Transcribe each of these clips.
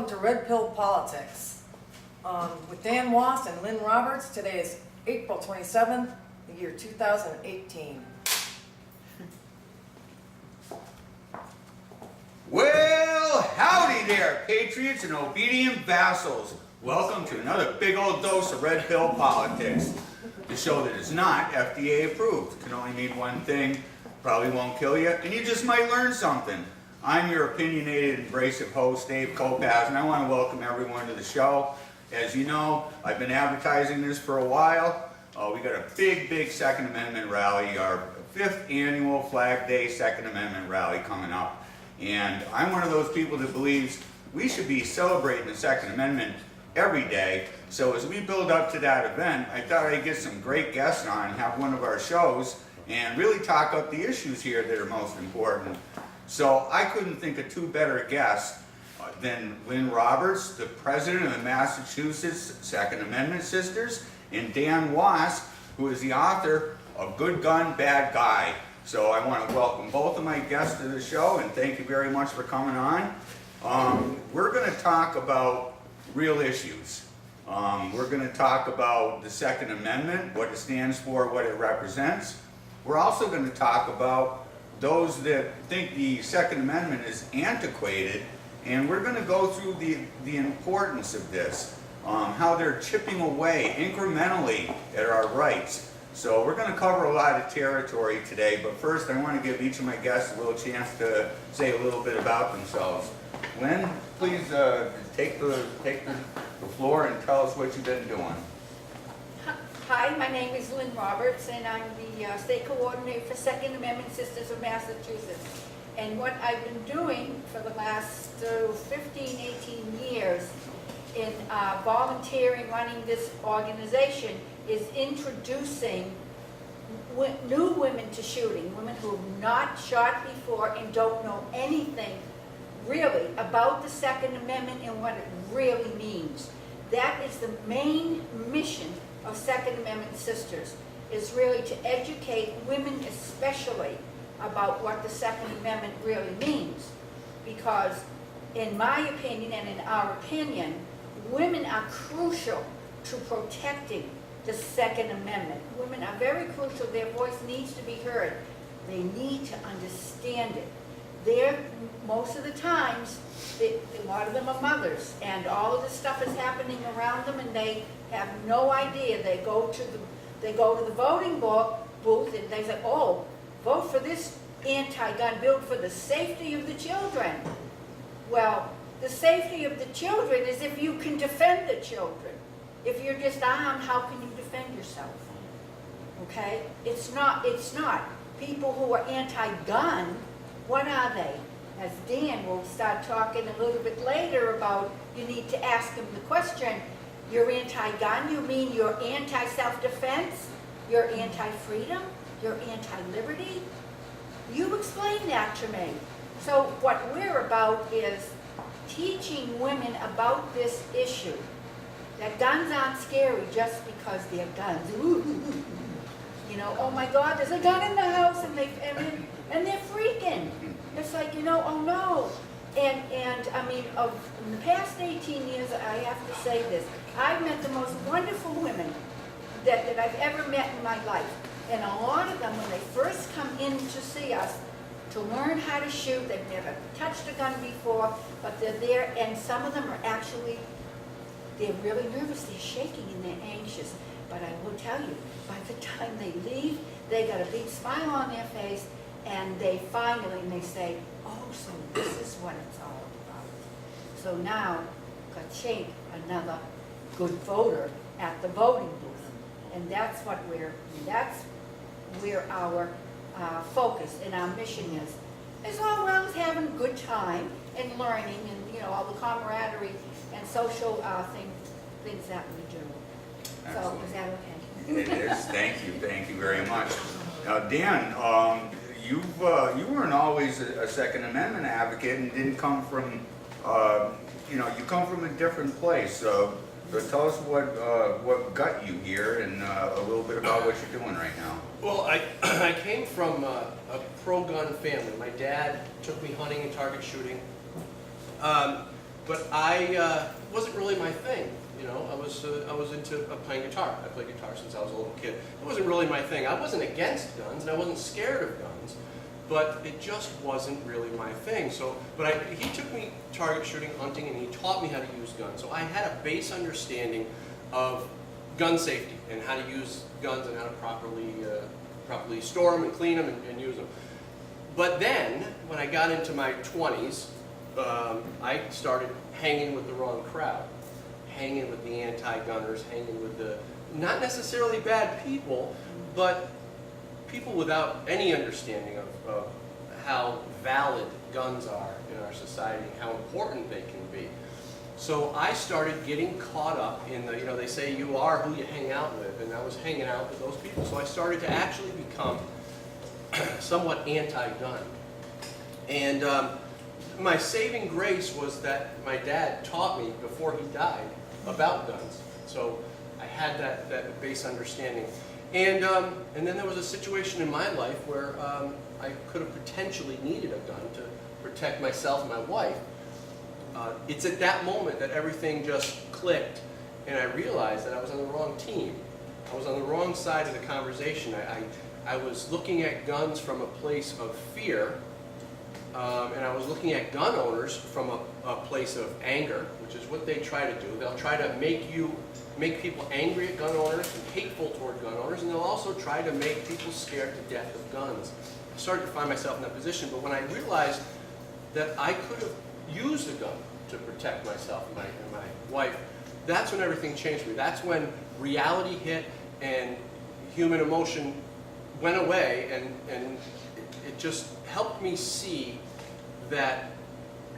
welcome to Red Pill Politics. With Dan Wos and Lynne Roberts, today is April 27th, the year 2018. Well, howdy there, patriots and obedient vassals. Welcome to another big old dose of Red Pill Politics. The show that is not FDA approved. Can only mean one thing, probably won't kill you, and you just might learn something. I'm your opinionated, abrasive host, Dave Kopaz, and I want to welcome everyone to the show. As you know, I've been advertising this for a while. We got a big Second Amendment rally, our 5th annual Flag Day Second Amendment rally coming up. And I'm one of those people that believes we should be celebrating the Second Amendment every day. So as we build up to that event, I thought I'd get some great guests on and have one of our shows and really talk up the issues here that are most important. So I couldn't think of two better guests than Lynne Roberts, the president of the Massachusetts Second Amendment Sisters, and Dan Wos, who is the author of Good Gun, Bad Guy. So I want to welcome both of my guests to the show, and thank you very much for coming on. We're going to talk about real issues. We're going to talk about the Second Amendment, what it stands for, what it represents. We're also going to talk about those that think the Second Amendment is antiquated, and we're going to go through the importance of this, how they're chipping away incrementally at our rights. So we're going to cover a lot of territory today, but first I want to give each of my guests a little chance to say a little bit about themselves. Lynne, please take the floor and tell us what you've been doing. Hi, my name is Lynne Roberts, and I'm the state coordinator for Second Amendment Sisters of Massachusetts. And what I've been doing for the last 15, 18 years in volunteering, running this organization, is introducing new women to shooting, women who have not shot before and don't know anything really about the Second Amendment and what it really means. That is the main mission of Second Amendment Sisters, is really to educate women especially about what the Second Amendment really means. Because in my opinion and in our opinion, women are crucial to protecting the Second Amendment. Women are very crucial. Their voice needs to be heard. They need to understand it. Most of the times, a lot of them are mothers, and all of this stuff is happening around them, and they have no idea. They go to the voting booth, and they say, "Oh, vote for this anti-gun bill for the safety of the children." Well, the safety of the children is if you can defend the children. If you're disarmed, how can you defend yourself? Okay? It's not. People who are anti-gun, what are they? As Dan will start talking a little bit later about, you need to ask them the question, you're anti-gun, you mean you're anti-self-defense? You're anti-freedom? You're anti-liberty? You explain that to me. So what we're about is teaching women about this issue. That guns aren't scary just because they're guns. You know, oh my God, there's a gun in the house, and they're freaking. It's like, oh no. And I mean, in the past 18 years, I have to say this, I've met the most wonderful women that I've ever met in my life. And a lot of them, when they first come in to see us to learn how to shoot, they've never touched a gun before, but they're there, and some of them are actually, they're really nervous, they're shaking, and they're anxious. But I will tell you, by the time they leave, they got a big smile on their face, and they say, "Oh, so this is what it's all about." So now, ka-chink, another good voter at the voting booth. And that's where our focus and our mission is. As well as having a good time and learning and, all the camaraderie and social things that we do. Excellent. So, is that okay? It is. Thank you very much. Now, Dan, you weren't always a Second Amendment advocate, and didn't come from, you come from a different place. So tell us what got you here, and a little bit about what you're doing right now. Well, I came from a pro-gun family. My dad took me hunting and target shooting. but I wasn't really my thing. You know, I was into playing guitar. I played guitar since I was a little kid. It wasn't really my thing. I wasn't against guns, and I wasn't scared of guns, but it just wasn't really my thing. So, he took me target shooting, hunting, and he taught me how to use guns. So I had a base understanding of gun safety and how to use guns and how to properly store them and clean them and use them. But then, when I got into my 20s, I started hanging with the wrong crowd. Hanging with the anti-gunners, hanging with the, not necessarily bad people, but people without any understanding of how valid guns are in our society, how important they can be. So I started getting caught up in the, they say you are who you hang out with, and I was hanging out with those people. So I started to actually become somewhat anti-gun. And my saving grace was that my dad taught me before he died about guns. So I had that base understanding. And then there was a situation in my life where I could have potentially needed a gun to protect myself and my wife. It's at that moment that everything just clicked, and I realized that I was on the wrong team. I was on the wrong side of the conversation. I was looking at guns from a place of fear, and I was looking at gun owners from a place of anger, which is what they try to do. They'll try to make people angry at gun owners and hateful toward gun owners, and they'll also try to make people scared to death of guns. I started to find myself in that position, but when I realized that I could have used a gun to protect myself and my wife, that's when everything changed for me. That's when reality hit and human emotion went away, and it just helped me see that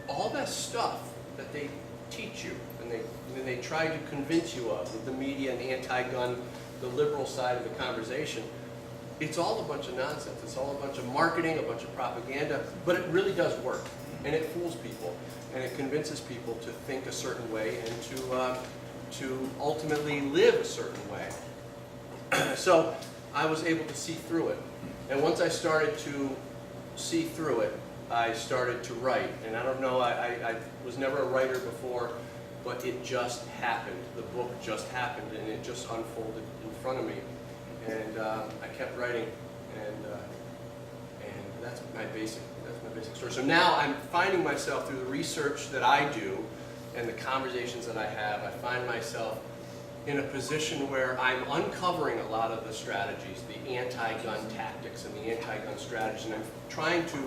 all that stuff that they teach you and they try to convince you of with the media and the anti-gun, the liberal side of the conversation, it's all a bunch of nonsense. It's all a bunch of marketing, a bunch of propaganda, but it really does work, and it fools people, and it convinces people to think a certain way and to ultimately live a certain way. So I was able to see through it, and once I started to see through it, I started to write. And I don't know, I was never a writer before, but it just happened. The book just happened, and it just unfolded in front of me. And I kept writing, and that's my basic story. So now I'm finding myself through the research that I do and the conversations that I have, I find myself in a position where I'm uncovering a lot of the strategies, the anti-gun tactics and the anti-gun strategies, and I'm trying to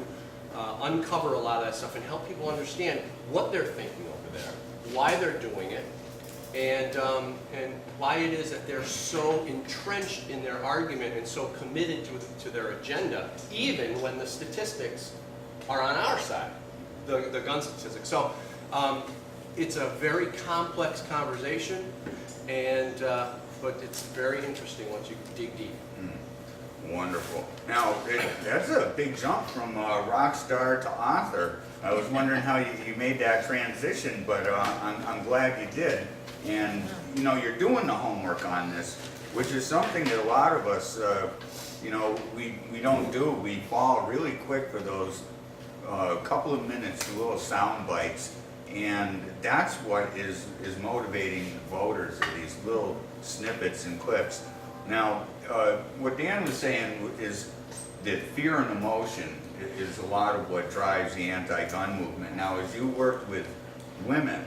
uncover a lot of that stuff and help people understand what they're thinking over there, why they're doing it, and why it is that they're so entrenched in their argument and so committed to their agenda, even when the statistics are on our side, the gun statistics. So it's a very complex conversation, and but it's very interesting once you dig deep. Wonderful. Now, that's a big jump from rock star to author. I was wondering how you made that transition, but I'm glad you did. And, you're doing the homework on this, which is something that a lot of us, we don't do. We fall really quick for those couple of minutes, little sound bites. And that's what is motivating the voters, are these little snippets and clips. Now, what Dan was saying is that fear and emotion is a lot of what drives the anti-gun movement. Now, as you worked with women,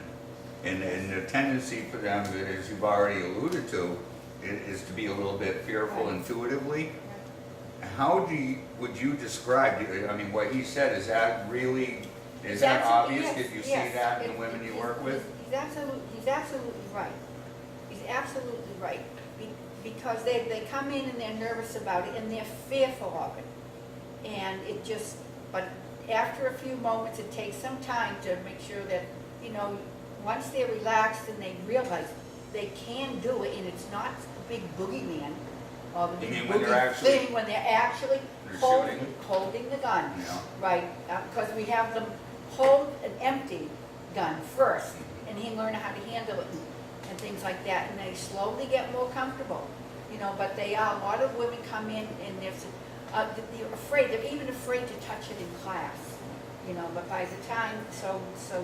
and the tendency for them, as you've already alluded to, is to be a little bit fearful intuitively. How would you describe, what he said, is that obvious? Yes, Did you see yes. that in the women you work with? He's absolutely right. He's absolutely right. Because they come in and they're nervous about it and they're fearful of it. And but after a few moments, it takes some time to make sure that, once they're relaxed and they realize they can do it, and it's not a big boogeyman or the big boogie thing, when they're actually holding the gun. Yeah. Right, because we have them hold an empty gun first, and he learn how to handle it and things like that, and they slowly get more comfortable, but a lot of women come in and they're afraid, they're even afraid to touch it in class, you know, but by the time, so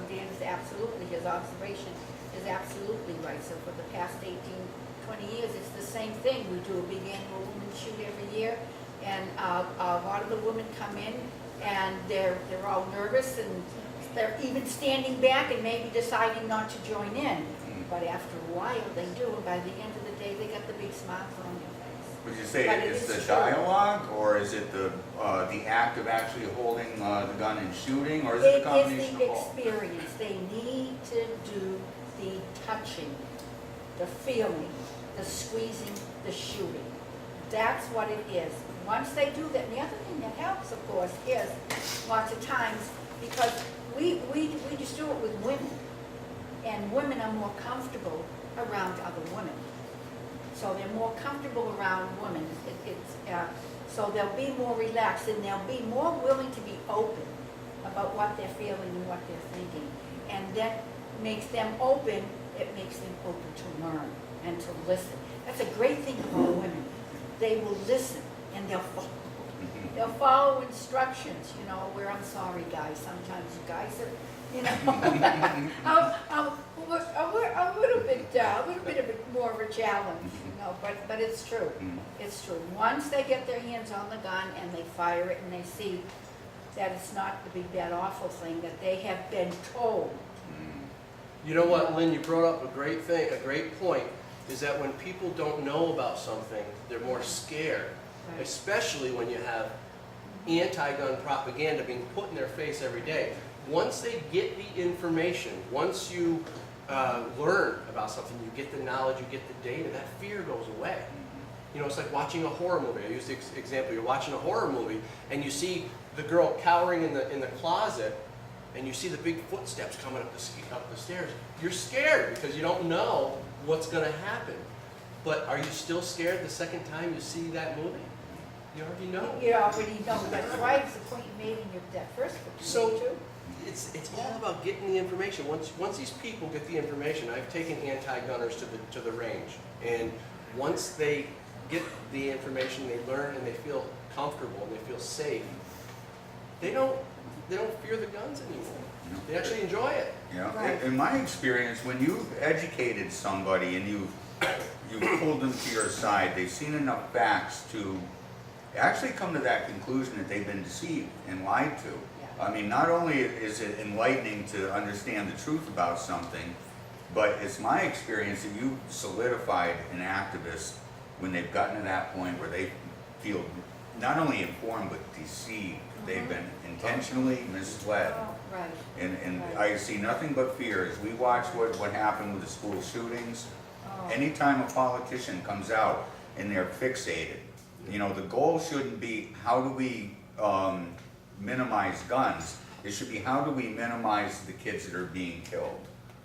Dan is absolutely, his observation is absolutely right. So for the past 18, 20 years, it's the same thing. We do a big annual women's shoot every year, and a lot of the women come in, and they're all nervous, and they're even standing back and maybe deciding not to join in. But after a while, they do, and by the end of the day, they got the big smiles on their face. Would you say But it's it the is true. dialogue, or is it the act of actually holding the gun and shooting, or is it a combination It is of both? the experience. They need to do the touching, the feeling, the squeezing, the shooting. That's what it is. Once they do that, and the other thing that helps, of course, is lots of times, because we just do it with women, and women are more comfortable around other women. So they're more comfortable around women. So they'll be more relaxed, and they'll be more willing to be open about what they're feeling and what they're thinking. And that makes them open, it makes them open to learn and to listen. That's a great thing about women. They will listen, and they'll follow. They'll follow instructions, you know, where I'm sorry, guys, sometimes you guys are, you know, a little bit of a more of a challenge, you know, but it's true. It's true. Once they get their hands on the gun and they fire it and they see that it's not the big bad awful thing that they have been told. You know what, Lynn, you brought up a great thing, a great point, is that when people don't know about something, they're more scared, Right. especially when you have anti-gun propaganda being put in their face every day. Once they get the information, once you learn about something, you get the knowledge, you get the data, that fear goes away. You know, it's like watching a horror movie. I use the example, you're watching a horror movie and you see the girl cowering in the closet, and you see the big footsteps coming up the stairs. You're scared because you don't know what's going to happen. But are you still scared the second time you see that movie? You already know. You already know, that's right, it's the point you made in that first book. So too. it's all about getting the information. Once these people get the information, I've taken anti-gunners to the range, and once they get the information, they learn and they feel comfortable and they feel safe. They don't fear the guns anymore. They actually enjoy it. Yeah. Right. In my experience, when you've educated somebody and you've pulled them to your side, they've seen enough facts to actually come to that conclusion that they've been deceived and lied to. Yeah. I mean, not only is it enlightening to understand the truth about something, but it's my experience that you've solidified an activist when they've gotten to that point where they feel not only informed but deceived. They've been intentionally misled. Oh, right. And Right. I see nothing but fear as we watch what happened with the school shootings. Oh. Anytime a politician comes out and they're fixated, you know, the goal shouldn't be how do we minimize guns. It should be how do we minimize the kids that are being killed.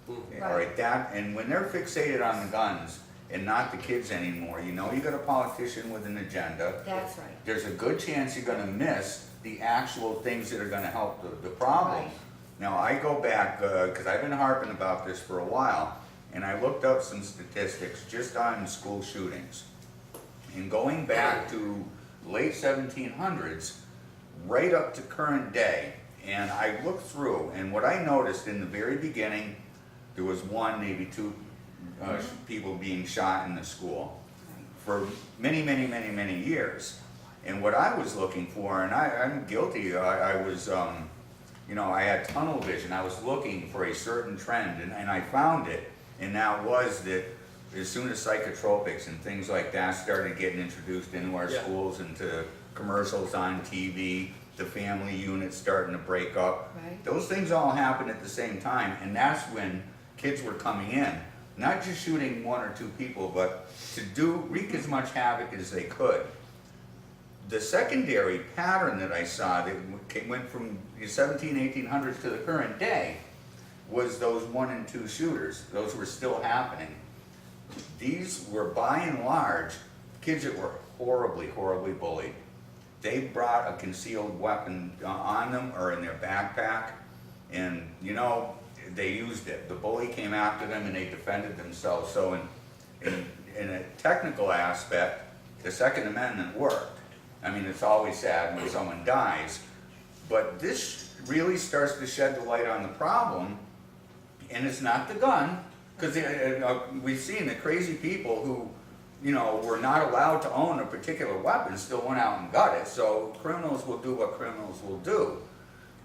Right. All right, that, and when they're fixated on the guns and not the kids anymore, you know, you got a politician with an agenda. That's right. There's a good chance you're gonna miss the actual things that are gonna help the problem. Right. Now, I go back, because I've been harping about this for a while, and I looked up some statistics just on school shootings. And going back to late 1700s, right up to current day, and I looked through, and what I noticed in the very beginning, there was one, maybe two people being shot in the school for many, many, many, many years. And what I was looking for, and I'm guilty, I was, you know, I had tunnel vision. I was looking for a certain trend, and I found it. And that was that as soon as psychotropics and things like that started getting introduced into our Yeah. schools, into commercials on TV, the family units starting to break up. Right. Those things all happened at the same time, and that's when kids were coming in, not just shooting one or two people, but to wreak as much havoc as they could. The secondary pattern that I saw that went from the 1800s to the current day was those 1 and 2 shooters. Those were still happening. These were by and large kids that were horribly, horribly bullied. They brought a concealed weapon on them or in their backpack, and you know, they used it. The bully came after them and they defended themselves. So in a technical aspect, the Second Amendment worked. I mean, it's always sad when someone dies, But this really starts to shed the light on the problem, and it's not the gun, because we've seen the crazy people who, you know, were not allowed to own a particular weapon still went out and got it. So criminals will do what criminals will do.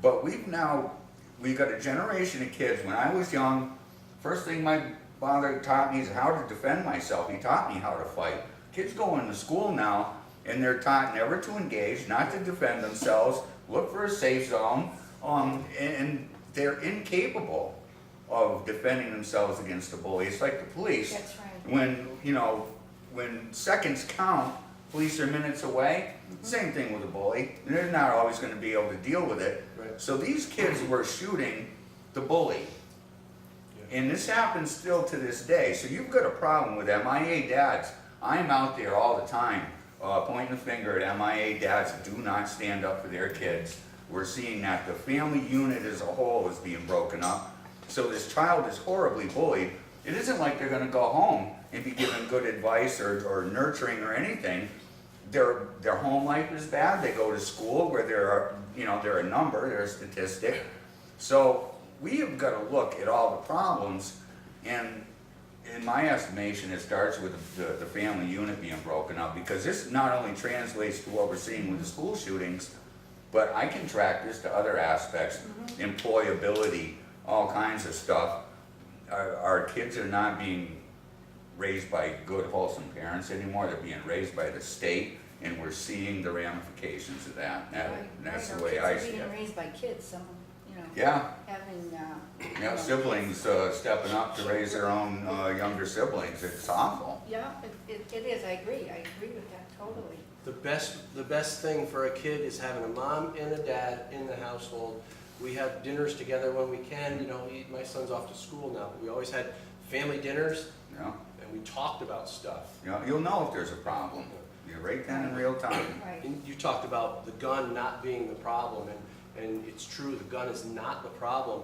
But we've got a generation of kids. When I was young, first thing my father taught me is how to defend myself. He taught me how to fight. Kids go into school now, and they're taught never to engage, not to defend themselves, look for a safe zone, and they're incapable of defending themselves against a bully. It's like the police. That's right. When seconds count, police are minutes away. Same thing with a bully. They're not always going to be able to deal with it. Right. So these kids were shooting the bully. And this happens still to this day. So you've got a problem with MIA dads. I'm out there all the time pointing the finger at MIA dads that do not stand up for their kids. We're seeing that the family unit as a whole is being broken up. So this child is horribly bullied. It isn't like they're going to go home and be given good advice or nurturing or anything. Their home life is bad. They go to school where they're a number, they're a statistic. So we have got to look at all the problems, and in my estimation, it starts with the family unit being broken up, because this not only translates to what we're seeing with the school shootings, but I can track this to other aspects, employability, all kinds of stuff. Our kids are not being raised by good, wholesome parents anymore. They're being raised by the state, and we're seeing the ramifications of that. That's the way I see Being it. raised by kids, some, Yeah. having, Siblings stepping up to raise their own younger siblings. It's awful. yeah, it is, I agree with that totally. The best thing for a kid is having a mom and a dad in the household. We have dinners together when we can. You know, my son's off to school now, but we always had family dinners, Yeah. and we talked about stuff. You'll know if there's a problem. You're right then in real time. Right. And you talked about the gun not being the problem, and it's true, the gun is not the problem.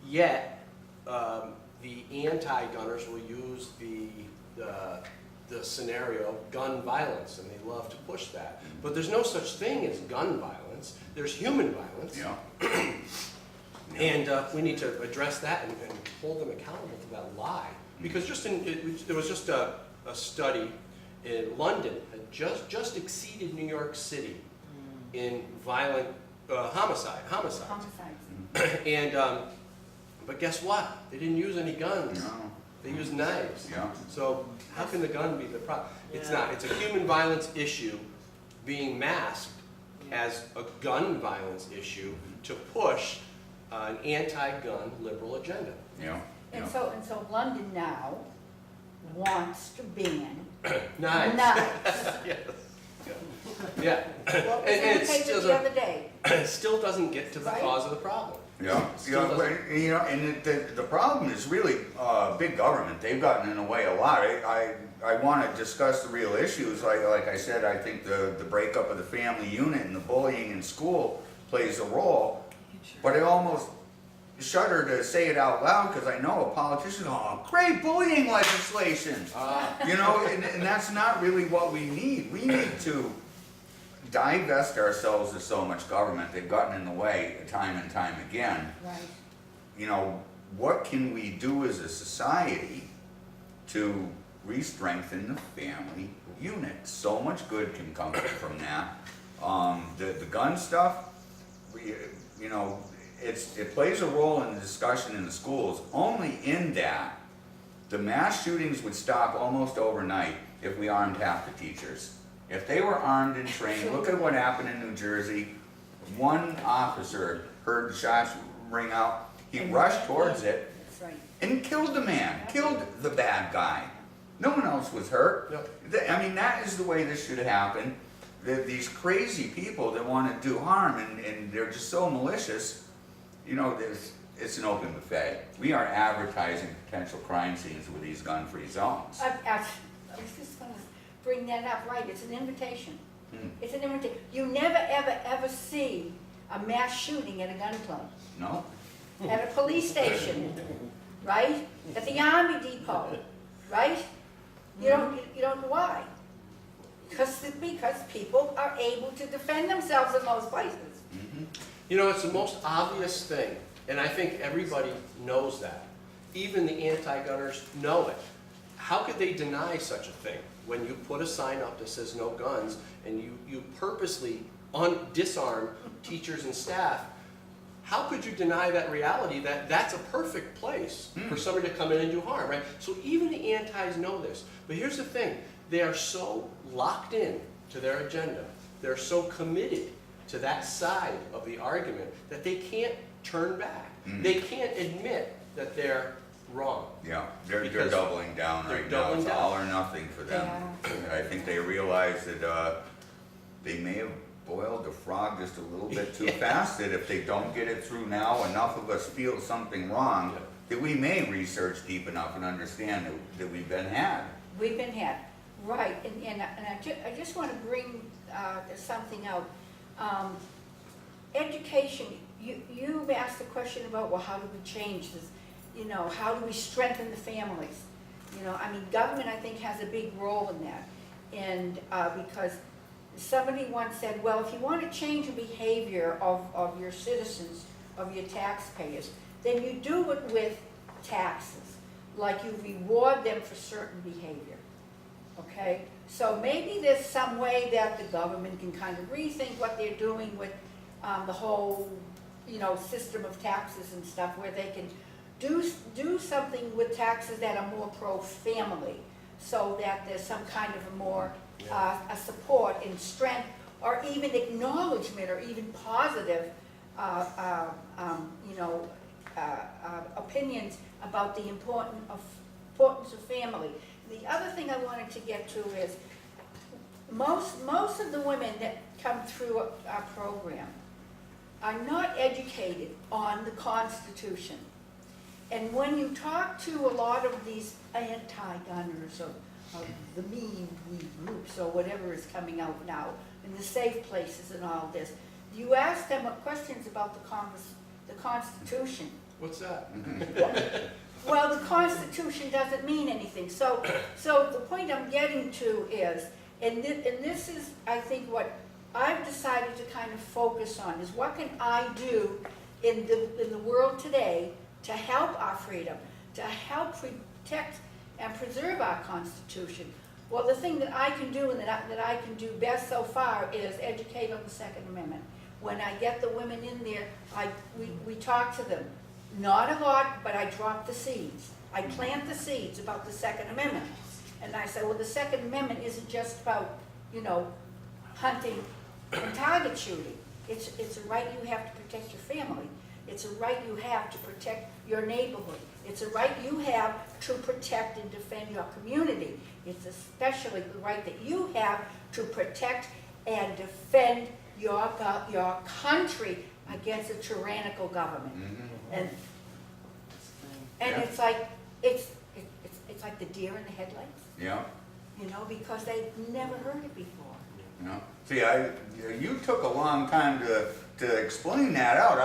Yet, the anti-gunners will use the scenario gun violence, and they love to push that. But there's no such thing as gun violence. There's human violence. Yeah. And we need to address that and hold them accountable to that lie. Because there was just a study in London had just exceeded New York City in violent homicides. And but guess what? They didn't use any guns. No. They used knives. Yeah. So how can the gun be the problem? It's Yeah. not. It's a human violence issue being masked as a gun violence issue to push an anti-gun liberal agenda. Yeah. And so London now wants to ban Knives. knives. Yes. Yeah. What was And in the it's paper still the other day? It still doesn't get to the Right. cause of the problem. Yeah, Still doesn't. and the problem is really big government. They've gotten in the way a lot. I want to discuss the real issues. Like I said, I think the breakup of the family unit and the bullying in school plays a role. But I almost shudder to say it out loud because I know a politician, great bullying legislation. And that's not really what we need. We need to divest ourselves of so much government. They've gotten in the way time and time again. Right. What can we do as a society to re-strengthen the family unit? So much good can come from that. The gun stuff, it plays a role in the discussion in the schools, only in that the mass shootings would stop almost overnight if we armed half the teachers. If they were armed and trained, look at what happened in New Jersey. One officer heard the shots ring out. He rushed towards it That's right. and killed the man, killed the bad guy. No one else was hurt. Yep. I mean, that is the way this should happen. These crazy people that want to do harm, and they're just so malicious, it's an open buffet. We are advertising potential crime scenes with these gun-free zones. I was just going to bring that up, right, it's an invitation. It's an invitation. You never, ever, ever see a mass shooting at a gun club, No? at a police station, right? At the Army Depot, right? You don't, why? Because people are able to defend themselves in those places. You know, it's the most obvious thing, and I think everybody knows that. Even the anti-gunners know it. How could they deny such a thing when you put a sign up that says no guns and you purposely disarm teachers and staff? How could you deny that reality that that's a perfect place for somebody to come in and do harm, right? So even the antis know this. But here's the thing, they are so locked in to their agenda, they're so committed to that side of the argument that they can't turn back. They can't admit that they're wrong. Yeah, they're Because doubling down they're right now. doubling It's down. all or nothing for them. I think they realize that they may have boiled the frog just a little bit too fast, that if they don't get it through now, enough of us feel something wrong, Yeah. that we may research deep enough and understand that we've been had. We've been had, right, and I just want to bring something out. Education, you've asked the question about, well, how do we change this? You know, how do we strengthen the families? You know, I mean, government, I think, has a big role in that. And because somebody once said, well, if you want to change the behavior of your citizens, of your taxpayers, then you do it with taxes, like you reward them for certain behavior, okay? So maybe there's some way that the government can kind of rethink what they're doing with the whole, you know, system of taxes and stuff, where they can do something with taxes that are more pro-family, so that there's some kind of a more a support and strength, or even acknowledgement, or even positive, you know, opinions about the importance of family. The other thing I wanted to get to is most of the women that come through our program are not educated on the Constitution. And when you talk to a lot of these anti-gunners of the mean groups or whatever is coming out now, and the safe places and all this, you ask them questions about the Constitution. What's that? Well, the Constitution doesn't mean anything. So the point I'm getting to is, and this is, I think, what I've decided to kind of focus on, is what can I do in the world today to help our freedom, to help protect and preserve our Constitution. Well, the thing that I can do and that I can do best so far is educate on the Second Amendment. When I get the women in there, we talk to them. Not a lot, but I drop the seeds. I plant the seeds about the Second Amendment. And I say, well, the Second Amendment isn't just about, you know, hunting and target shooting. It's a right you have to protect your family. It's a right you have to protect your neighborhood. It's a right you have to protect and defend your community. It's especially the right that you have to protect and defend your country against a tyrannical government. And Yeah. it's like it's like the deer in the headlights, Yeah. you know, because they've never heard it before. Yeah. See, you took a long time to explain that out.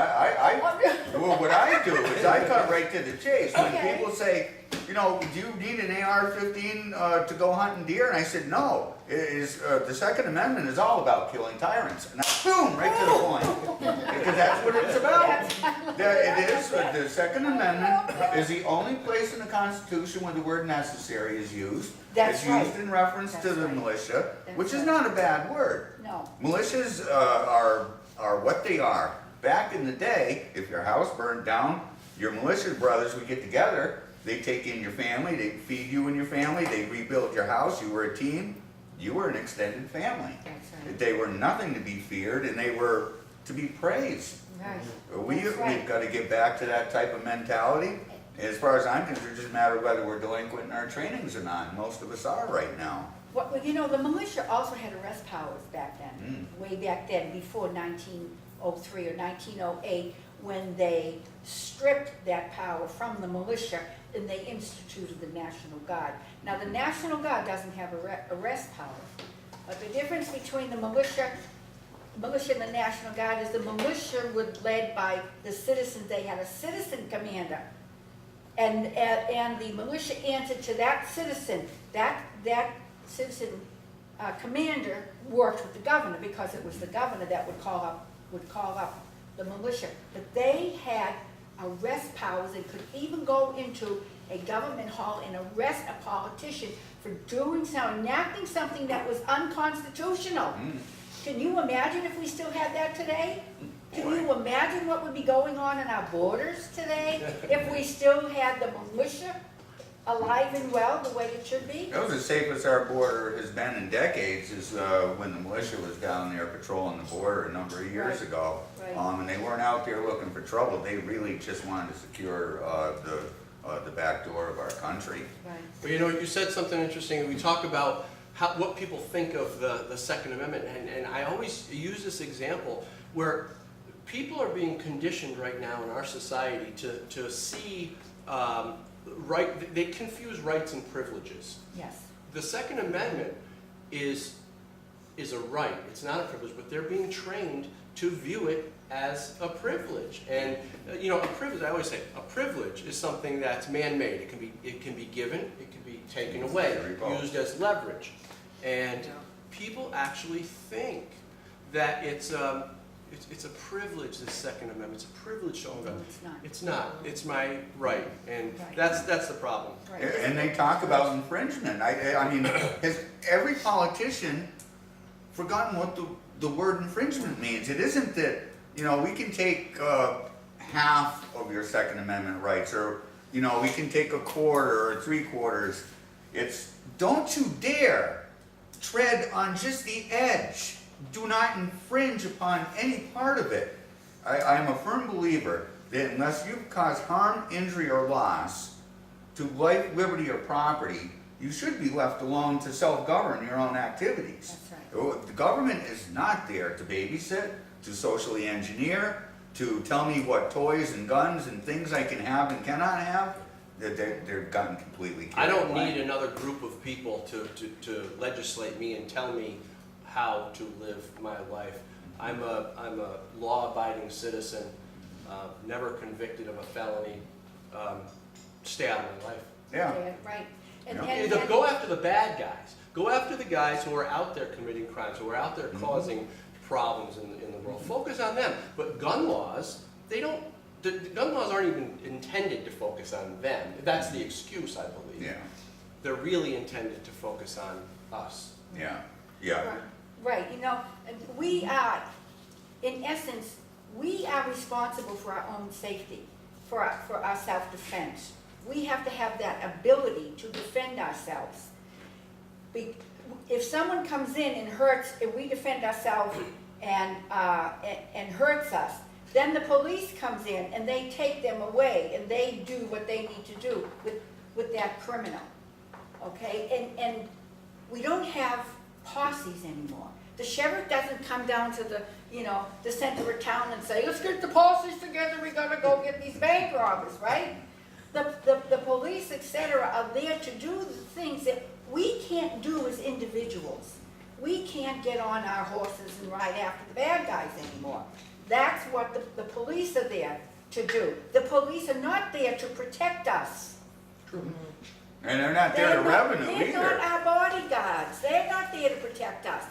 Well, what I do is I cut right to the chase. When Okay. people say, you know, do you need an AR-15 to go hunting deer? And I said, no. The Second Amendment is all about killing tyrants. And boom, right to the point. Because that's what it's about. It is. The Second Amendment is the only place in the Constitution where the word necessary is used. That's it's right. used in reference to That's the right. militia, That's which is right. not a bad word. No. Militias are what they are. Back in the day, if your house burned down, your militia brothers would get together. They take in your family, they feed you and your family, they rebuild your house. You were a team. You were an extended family. That's right. They were nothing to be feared, and they were to be praised. Right. We've right. got to get back to that type of mentality. As far as I'm concerned, it doesn't matter whether we're delinquent in our trainings or not. Most of us are right now. Well, you know, the militia also had arrest powers back then, way back then, before 1903 or 1908, when they stripped that power from the militia and they instituted the National Guard. Now, the National Guard doesn't have arrest powers, but the difference between the militia and the National Guard is the militia was led by the citizens. They had a citizen commander, and the militia answered to that citizen. That citizen commander worked with the governor, because it was the governor that would call up the militia, but they had arrest powers and could even go into a government hall and arrest a politician for doing enacting something that was unconstitutional. Can you imagine if we still had that today? Can you imagine what would be going on in our borders today if we still had the militia alive and well the way it should be? That was the safest our border has been in decades, is when the militia was down there patrolling the border a number of years Right. ago. Right. And they weren't out there looking for trouble. They really just wanted to secure the back door of our country. Right. Well, you know, you said something interesting. We talk about what people think of the Second Amendment, and I always use this example where people are being conditioned right now in our society to see they confuse rights and privileges. Yes. The Second Amendment is a right. It's not a privilege, but they're being trained to view it as a privilege. And you know, a privilege, I always say, a privilege is something that's man-made. It can be given, it can be taken away, used as leverage. And people actually think that it's a privilege, this Second Amendment. It's a privilege to own guns. It's not. It's not. It's my right, and Right. that's the problem. Right. And they talk about infringement. I mean, has every politician forgotten what the word infringement means? It isn't that, you know, we can take half of your Second Amendment rights, or, you know, we can take a quarter or 3/4. It's, don't you dare tread on just the edge. Do not infringe upon any part of it. I'm a firm believer that unless you've caused harm, injury, or loss to life, liberty, or property, you should be left alone to self-govern your own activities. That's right. The government is not there to babysit, to socially engineer, to tell me what toys and guns and things I can have and cannot have. They're gotten completely I carried don't away. need another group of people to legislate me and tell me how to live my life. I'm a law-abiding citizen, never convicted of a felony. Stay out of my life. Yeah. Right. And, Yeah. and, Go after the bad guys. Go after the guys who are out there committing crimes, who are out there causing problems in the world. Focus on them. But gun laws, they don't. The gun laws aren't even intended to focus on them. That's the excuse, I believe. Yeah. They're really intended to focus on us. Yeah. Yeah. Right, you know, we are, in essence, we are responsible for our own safety, for our self-defense. We have to have that ability to defend ourselves. If someone comes in and hurts, if we defend ourselves and hurts us, then the police comes in and they take them away and they do what they need to do with that criminal, okay? And we don't have posses anymore. The sheriff doesn't come down to the center of town and say, let's get the posses together, we gotta go get these bank robbers, right? The police, etc., are there to do the things that we can't do as individuals. We can't get on our horses and ride after the bad guys anymore. That's what the police are there to do. The police are not there to protect us. True. And they're not there to revenue They're not either. our bodyguards. They're not there to protect us.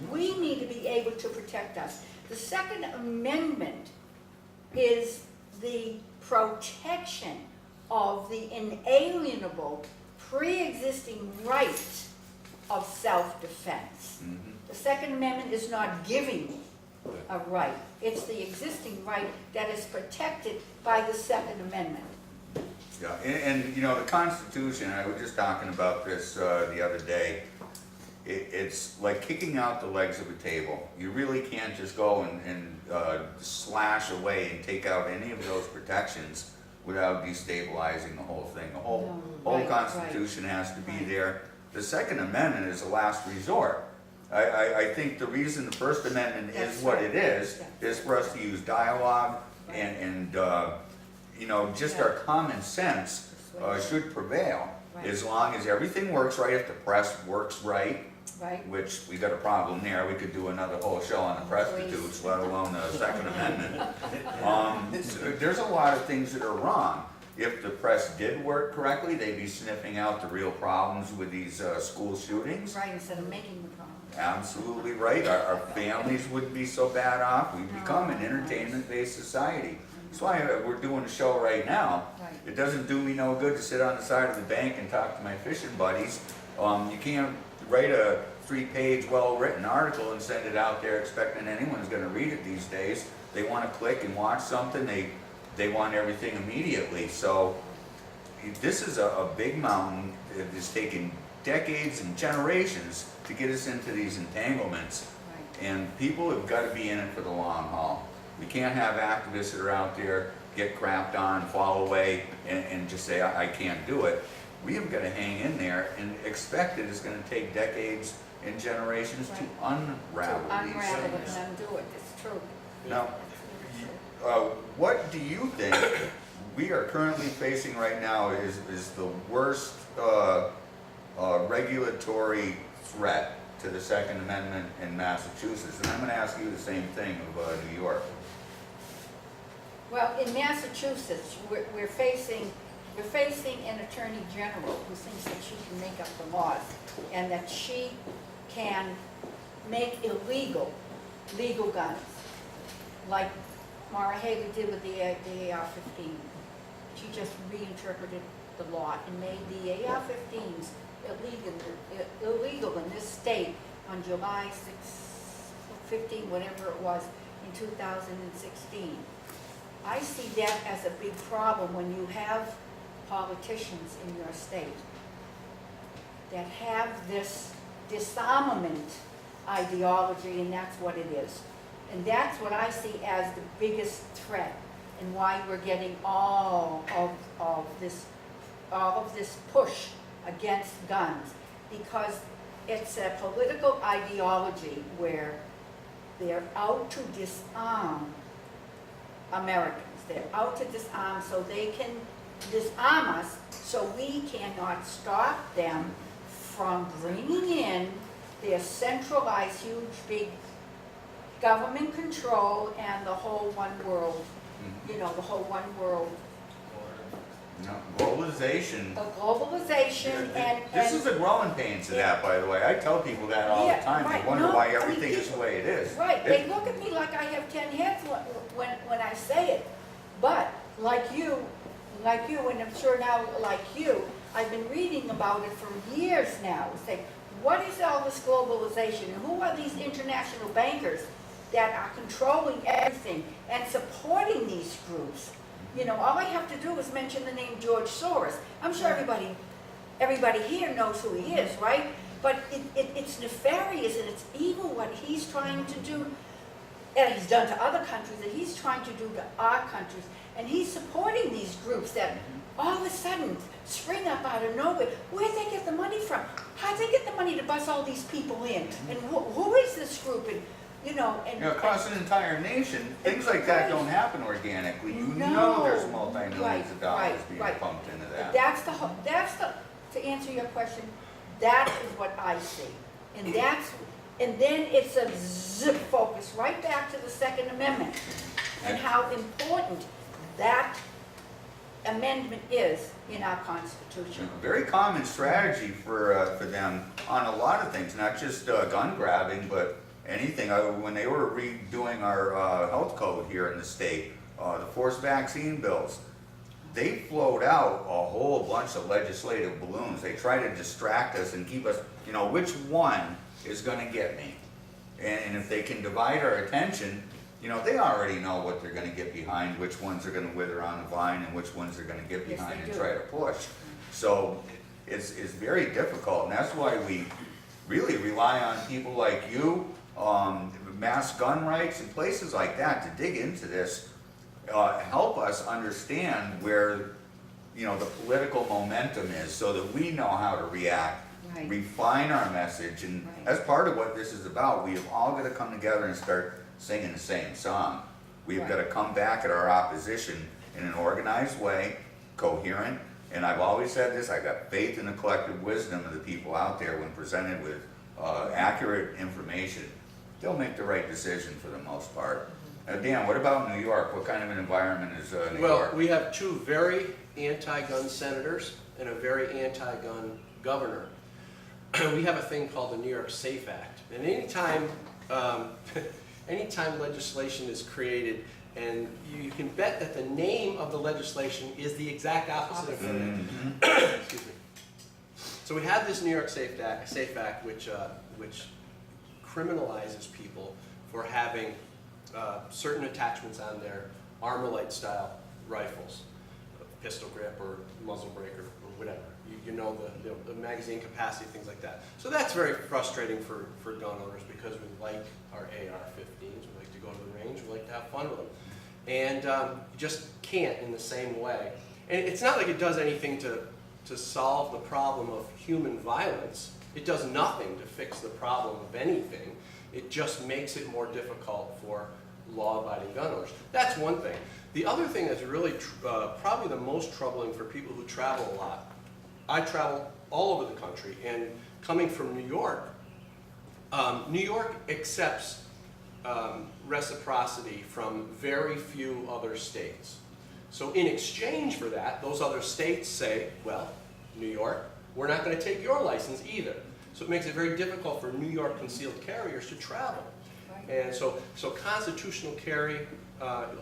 We need to be able to protect us. The Second Amendment is the protection of the inalienable, pre-existing right of self-defense. The Second Amendment is not giving a right. It's the existing right that is protected by the Second Amendment. Yeah, and you know, the Constitution, I was just talking about this the other day, it's like kicking out the legs of a table. You really can't just go and slash away and take out any of those protections without destabilizing the whole thing. The whole Right, Constitution has to be right. there. The Second Amendment is a last resort. I think the reason the First Amendment That's is what right. it is for us to use dialogue Right. and you know, just Yeah. our common sense should prevail. Right. As long as everything works right, if the press works right, Right? which we got a problem there, we could do another whole show on the prostitutes, let alone the Second Amendment. There's a lot of things that are wrong. if the press did work correctly, they'd be sniffing out the real problems with these school shootings. Right, instead of making the problem. Absolutely right. Our families wouldn't be so bad off. We'd become an entertainment-based society. That's why we're doing a show right now. Right. It doesn't do me no good to sit on the side of the bank and talk to my fishing buddies. You can't write a 3-page, well-written article and send it out there expecting anyone's going to read it these days. They want to click and watch something. They want everything immediately. So this is a big mountain that is taking decades and generations to get us into these entanglements. Right. And people have got to be in it for the long haul. We can't have activists that are out there, get crapped on, fall away, and just say, I can't do it. We have got to hang in there and expect it is going to take decades and generations to unravel these Unravel it things. and undo it, it's true. Now, what do you think we are currently facing right now is the worst regulatory threat to the Second Amendment in Massachusetts? And I'm going to ask you the same thing of New York. Well, in Massachusetts, we're facing an attorney general who thinks that she can make up the laws and that she can make legal guns, like Mara Haley did with the AR-15. She just reinterpreted the law and made the AR-15s illegal in this state on July 15, whatever it was, in 2016. I see that as a big problem when you have politicians in your state that have this disarmament ideology, and that's what it is. And that's what I see as the biggest threat, and why we're getting all of this push against guns, because it's a political ideology where they're out to disarm Americans. They're out to disarm so they can disarm us, so we cannot stop them from bringing in their centralized, huge, big government control and the whole one world, the whole one world. No, globalization. The globalization and... This is a growing pains to that, by the way. I tell people that all the time. Right. They wonder No, why I mean, everything is the way it is. Right, they look at me like I have 10 heads when I say it. But like you, and I'm sure now like you, I've been reading about it for years now. Say, what is all this globalization? And who are these international bankers that are controlling everything and supporting these groups? All I have to do is mention the name George Soros. I'm sure everybody here knows who he is, right? But it's nefarious and it's evil what he's trying to do, and he's done to other countries, that he's trying to do to our countries. And he's supporting these groups that all of a sudden spring up out of nowhere. Where'd they get the money from? How'd they get the money to bus all these people in? And who is this group? And across an entire nation, things like that don't happen organically. You know there's multi-millions of dollars being pumped into that. To answer your question, that is what I see. And then it's a zip focus right back to the Second Amendment and how important that amendment is in our Constitution. A very common strategy for them on a lot of things, not just gun grabbing, but anything. When they were redoing our health code here in the state, the forced vaccine bills, they float out a whole bunch of legislative balloons. They try to distract us and keep us, which one is going to get me? And if they can divide our attention, they already know what they're going to get behind, which ones are going to wither on the vine, and which ones they're going to get behind and try to push. So it's very difficult, and that's why we really rely on people like you, mass gun rights and places like that to dig into this, help us understand where the political momentum is, so that we know how to react, refine our message, and as part of what this is about, we have all got to come together and start singing the same song. We've got to come back at our opposition in an organized way, coherent, and I've always said this, I've got faith in the collective wisdom of the people out there when presented with accurate information. They'll make the right decision for the most part. Dan, what about New York? What kind of an environment is New Well, York? we have two very anti-gun senators and a very anti-gun governor. We have a thing called the New York SAFE Act. And anytime legislation is created, and you can bet that the name of the legislation is the exact opposite of it. Excuse me. So we have this New York SAFE Act which criminalizes people for having certain attachments on their Armalite style rifles, pistol grip or muzzle brake or whatever. You know the magazine capacity, things like that. So that's very frustrating for gun owners because we like our AR-15s, we like to go to the range, we like to have fun with them. And you just can't in the same way. And it's not like it does anything to solve the problem of human violence. It does nothing to fix the problem of anything. It just makes it more difficult for law-abiding gun owners. That's one thing. The other thing that's really probably the most troubling for people who travel a lot. I travel all over the country, and coming from New York accepts reciprocity from very few other states. So in exchange for that, those other states say, well, New York, we're not going to take your license either. So it makes it very difficult for New York concealed carriers to travel. And so constitutional carry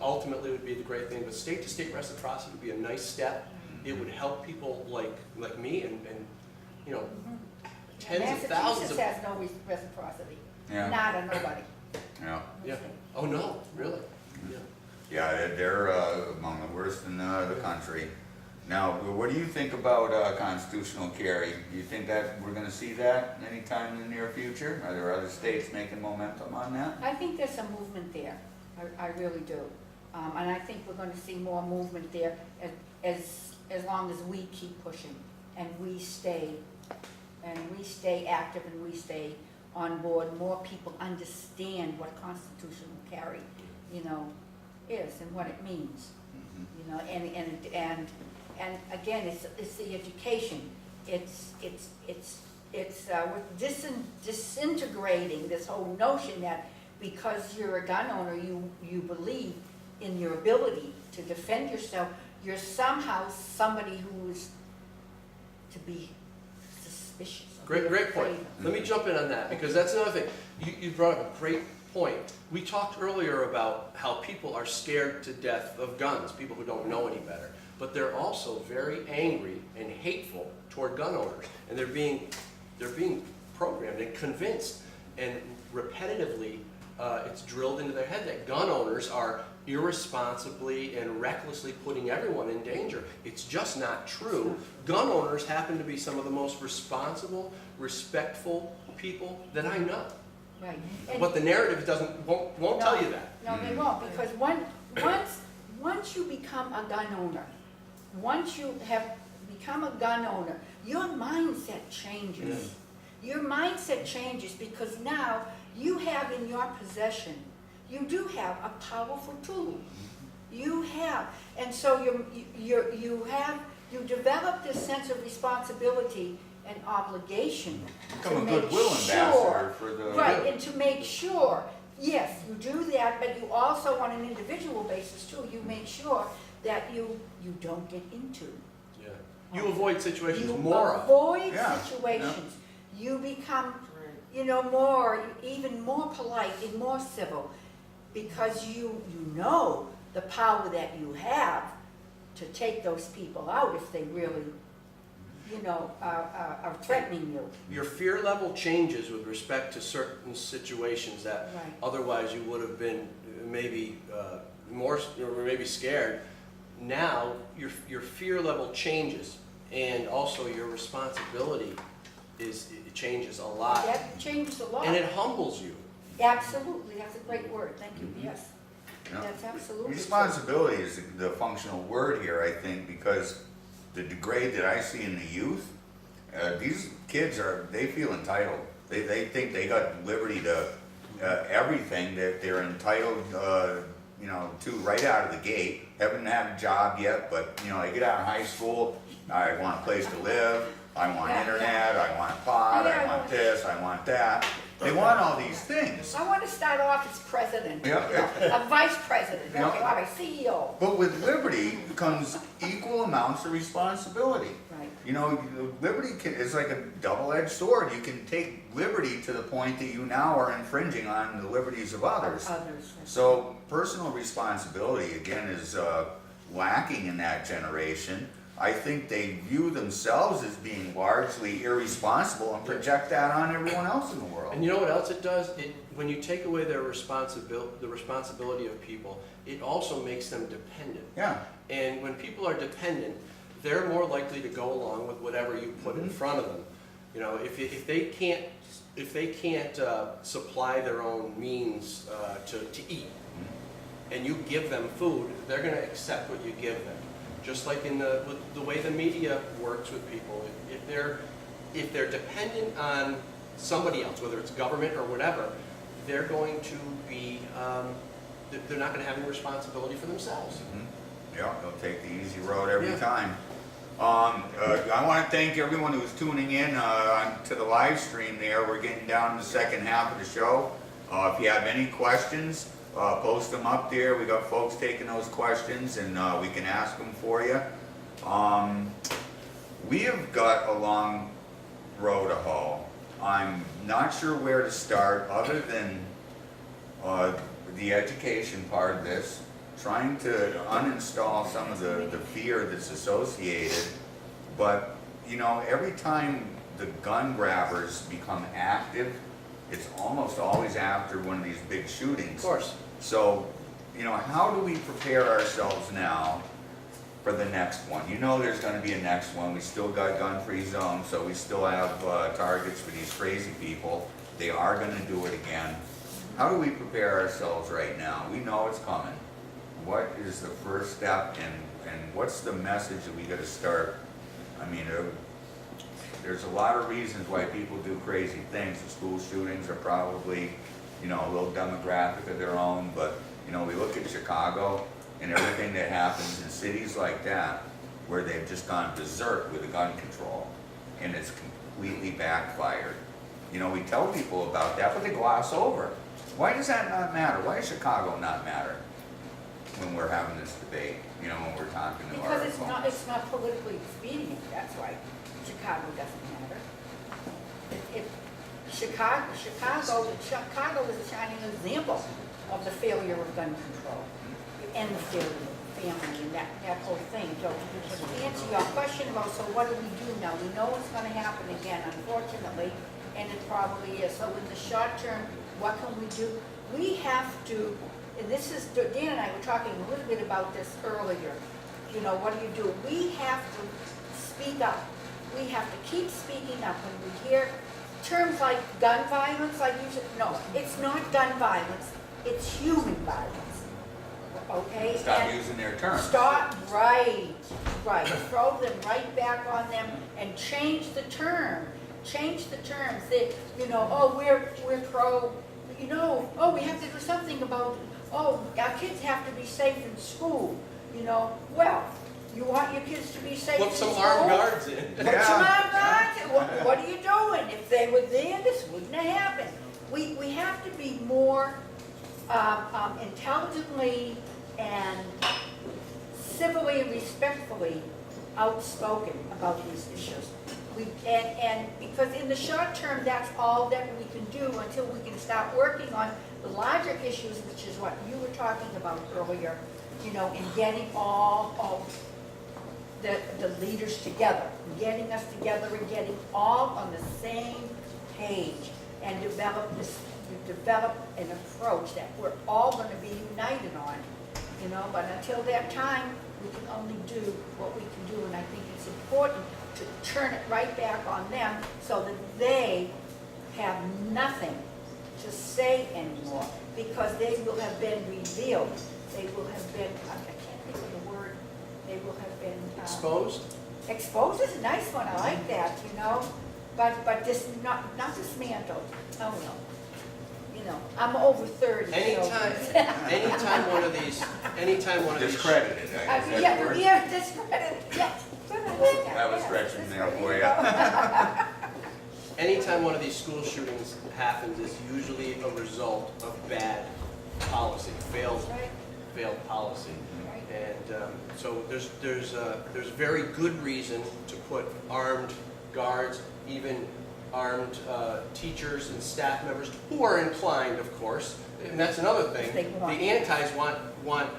ultimately would be the great thing, but state-to-state reciprocity would be a nice step. It would help people like me and you know, tens of thousands of... Massachusetts has no reciprocity. Yeah. Nada, nobody. Yeah. Yeah. Oh, no, really? Yeah. Yeah, they're among the worst in the country. Now, what do you think about constitutional carry? Do you think that we're going to see that anytime in the near future? Are there other states making momentum on that? I think there's some movement there. I really do. And I think we're going to see more movement there as long as we keep pushing and we stay active and we stay on board. More people understand what constitutional carry, you know, is and what it means. You know, and again, it's the education. We're disintegrating this whole notion that because you're a gun owner, you believe in your ability to defend yourself. You're somehow somebody who is to be suspicious. Great point. Let me jump in on that, because that's another thing. You brought up a great point. We talked earlier about how people are scared to death of guns, people who don't know any better. But they're also very angry and hateful toward gun owners. And they're being programmed and convinced, and repetitively it's drilled into their head that gun owners are irresponsibly and recklessly putting everyone in danger. It's just not true. Gun owners happen to be some of the most responsible, respectful people that I know. Right. But the narrative won't tell you that. No, they won't, because once you become a gun owner, once you have become a gun owner, your mindset changes. Your mindset changes because now you have in your possession, you do have a powerful tool. You have, and so you develop this sense of responsibility and obligation Become to a make goodwill ambassador for the... right, and to make sure, yes, you do that, but you also, on an individual basis too, you make sure that you don't get into. Yeah. You avoid situations You more of. avoid Yeah, situations. You become, you know, even more polite and more civil, because you know the power that you have to take those people out if they really, you know, are threatening you. Your fear level changes with respect to certain situations that Right. otherwise you would have been maybe more, or maybe scared. Now your fear level changes, and also your responsibility it changes a lot, That changes a lot. and it humbles you. Absolutely, that's a great word, thank you, yes. Yeah. That's absolutely true. Responsibility is the functional word here, I think, because the degrade that I see in the youth, these kids they feel entitled. They think they got liberty to everything that they're entitled, you know, to right out of the gate. Haven't had a job yet, but you know, I get out of high school, I want a place to live, I want Yeah, internet, I want pot, Yeah, I want this, I want that. They want all these things. I want to start off as president, Yeah. a vice president, okay, Yeah. all right, CEO. But with liberty comes equal amounts of responsibility. Right. You know, liberty is like a double-edged sword. You can take liberty to the point that you now are infringing on the liberties of others. So personal responsibility, again, is lacking in that generation. I think they view themselves as being largely irresponsible and project that on everyone else in the world. And you know what else it does? When you take away their the responsibility of people, it also makes them dependent. Yeah. And when people are dependent, they're more likely to go along with whatever you put in front of them. You know, if they can't supply their own means to eat, and you give them food, they're going to accept what you give them. Just like in the way the media works with people, if they're dependent on somebody else, whether it's government or whatever, they're going to be they're not going to have any responsibility for themselves. Yeah, they'll take the easy road every Yeah. time. I want to thank everyone who's tuning in to the live stream there. We're getting down to the second half of the show. If you have any questions, post them up there. We got folks taking those questions, and we can ask them for you. We have got a long road to hoe. I'm not sure where to start other than the education part of this, trying to uninstall some of the fear that's associated. But, you know, every time the gun grabbers become active, it's almost always after one of these big shootings. Of course. So, you know, how do we prepare ourselves now for the next one? You know there's going to be a next one. We still got gun-free zones, so we still have targets for these crazy people. They are going to do it again. How do we prepare ourselves right now? We know it's coming. What is the first step, and what's the message that we got to start? I mean, there's a lot of reasons why people do crazy things. The school shootings are probably, you know, a little demographic of their own, but, you know, we look at Chicago and everything that happens in cities like that, where they've just gone berserk with the gun control, and it's completely backfired. You know, we tell people about that, but they gloss over. Why does that not matter? Why does Chicago not matter when we're having this debate, you know, when we're talking to our Because opponents? it's not politically expedient, that's why Chicago doesn't matter. Chicago is a shining example of the failure of gun control and the failure of family and that whole thing. So to answer your question about, so what do we do now? We know it's gonna happen again, unfortunately, and it probably is. So in the short term, what can we do? We have to, and this is, Dan and I were talking a little bit about this earlier. You know, what do? We have to speak up. We have to keep speaking up when we hear terms like gun violence, like you said. No, it's not gun violence, it's human violence. Okay? Stop And using their terms. stop, right. Throw them right back on them and change the term. Change the terms. That, you know, oh, we're pro, you know, oh, we have to do something about, oh, our kids have to be safe in school. You know, well, you want your kids to be safe in Put school? some armed guards in. Put some armed guards in. What are you doing? If they were there, this wouldn't have happened. We have to be more intelligently and civilly and respectfully outspoken about these issues. And because in the short term, that's all that we can do until we can start working on the larger issues, which is what you were talking about earlier, you know, in getting all of the leaders together, getting us together and getting all on the same page and develop an approach that we're all going to be united on, you know. But until that time, we can only do what we can do, and I think it's important to turn it right back on them so that they have nothing to say anymore, because they will have been revealed. They will have been, I can't think of the word, they will have been Exposed? Exposed is a nice one, I like that, you know, but not dismantled. Oh no, you know, I'm over 30. Anytime one of these Discredited, I guess that's the word. Yeah, discredited, yeah, good. That was stretching there for you. Anytime one of these school shootings happens, it's usually a result of bad policy, failed policy. And so there's very good reason to put armed guards, even armed teachers and staff members who are inclined, of course. And that's another thing. The antis want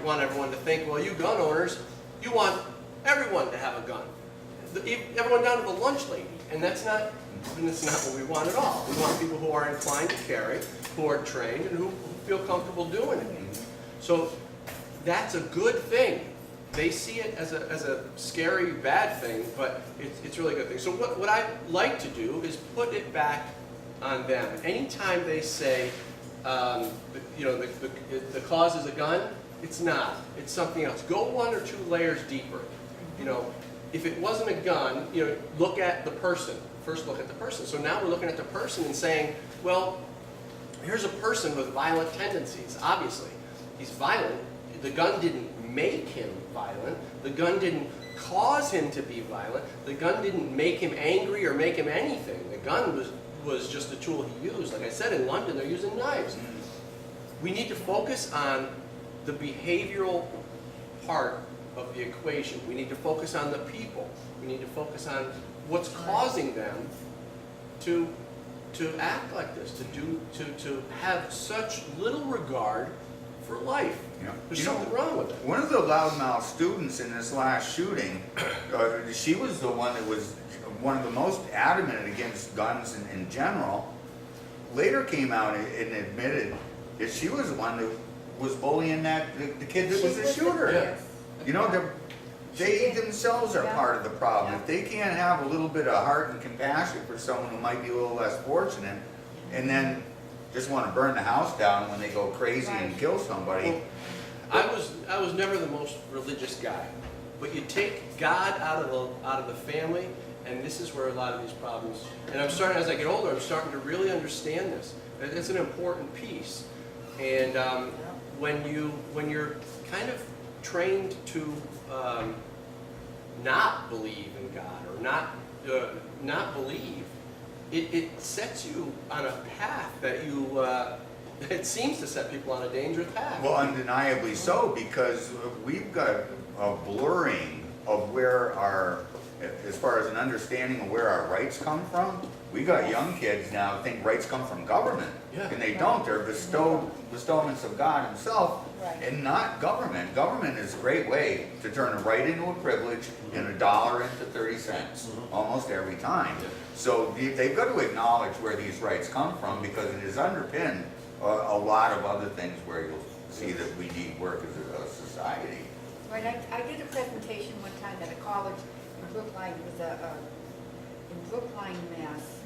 everyone to think, well, you gun owners, you want everyone to have a gun. Everyone down to the lunch lady. And that's not what we want at all. We want people who are inclined to carry, who are trained, and who feel comfortable doing it. So that's a good thing. They see it as a scary, bad thing, but it's really a good thing. So what I like to do is put it back on them. Anytime they say, the cause is a gun, it's not. It's something else. Go 1 or 2 layers deeper. If it wasn't a gun, look at the person. First look at the person. So now we're looking at the person and saying, well, here's a person with violent tendencies, obviously. He's violent. The gun didn't make him violent. The gun didn't cause him to be violent. The gun didn't make him angry or make him anything. The gun was just a tool he used. Like I said, in London, they're using knives. We need to focus on the behavioral part of the equation. We need to focus on the people. We need to focus on what's causing them to act like this, to have such little regard for life. There's something wrong with it. One of the loudmouth students in this last shooting, she was the one that was one of the most adamant against guns in general. Later came out and admitted that she was the one that was bullying the kid that was the shooter. They themselves are part of the problem. If they can't have a little bit of heart and compassion for someone who might be a little less fortunate, and then just want to burn the house down when they go crazy and kill somebody. I was never the most religious guy, but you take God out of the family, and this is where a lot of these problems. And I'm starting, as I get older, I'm starting to really understand this. It's an important piece, and when you're kind of trained to not believe in God or not believe, it sets you on a path that it seems to set people on a dangerous path. Well, undeniably so, because we've got a blurring of where as far as an understanding of where our rights come from. We got young kids now think rights come from government, and they don't. They're bestowments of God himself, and not government. Government is a great way to turn a right into a privilege and a dollar into 30 cents, almost every time. So they've got to acknowledge where these rights come from, because it is underpinned a lot of other things where you'll see that we need work as a society. Right, I did a presentation one time at a college in Brookline. It was in Brookline, Mass.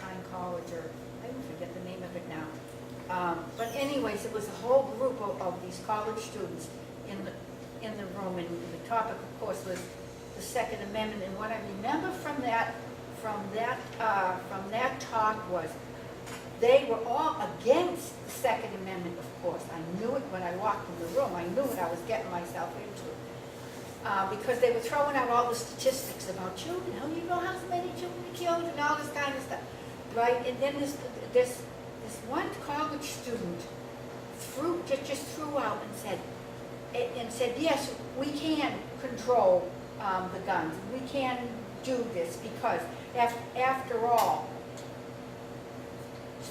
Pine College, or I forget the name of it now. But anyways, it was a whole group of these college students in the room, and the topic, of course, was the Second Amendment. And what I remember from that talk was they were all against the Second Amendment. Of course, I knew it when I walked in the room. I knew what I was getting myself into. Because they were throwing out all the statistics about children. Oh, you know how many children are killed and all this kind of stuff, right? And then this one college student just threw out and said, yes, we can control the guns. We can do this because after all,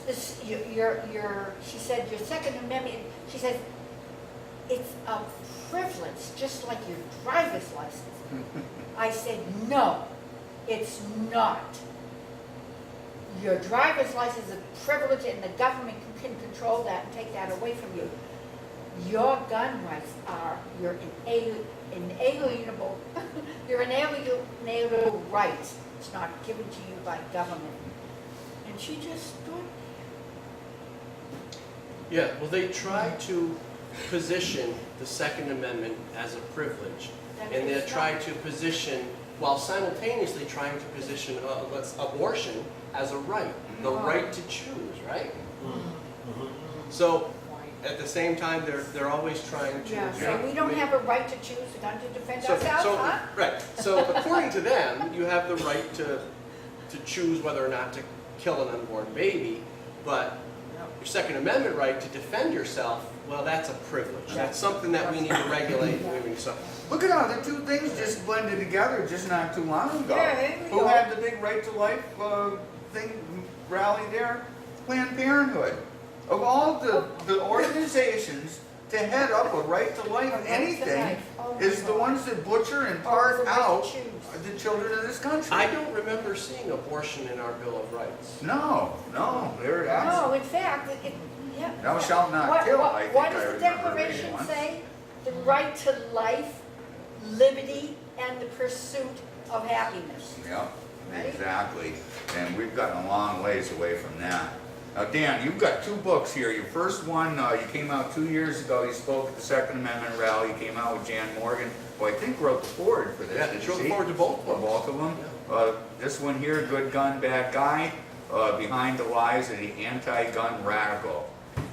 she said, your Second Amendment. She says, it's a privilege, just like your driver's license. I said, no, it's not. Your driver's license is a privilege, and the government can control that and take that away from you. Your gun rights are your inalienable, your inalienable rights. It's not given to you by government. And she just stood. Yeah, well, they try to position the Second Amendment as a privilege, and they try to position, while simultaneously trying to position abortion as a right, the right to choose, right? So at the same time, they're always trying to. Yeah, so we don't have a right to choose a gun to defend ourselves, huh? Right, so according to them, you have the right to choose whether or not to kill an unborn baby, but your Second Amendment right to defend yourself, well, that's a privilege. That's something that we need to regulate. So, Look at how the two things just blended together just not too long ago. Yeah, there we Who go. had the big right to life thing rally there? Planned Parenthood. Of all the organizations to head up a right to life A right to anything life. Oh my is the God. ones that butcher and Oh, part the right to out choose. the children of this country. I don't remember seeing abortion in our Bill of Rights. No, there it is. No, in fact, yeah. Thou shalt not What- kill, what- I think What I does the remember Declaration reading once. say? The right to life, liberty, and the pursuit of happiness. Yep, Right? exactly. And we've gotten a long ways away from that. Now, Dan, you've got two books here. Your first one, you came out 2 years ago. You spoke at the Second Amendment rally. You came out with Jan Morgan, who I think wrote the forward for this. Yeah, didn't it's looking she? forward to both For books. both of them. This one here, Good Gun, Bad Guy, Behind the Lies of the Anti-Gun Radical.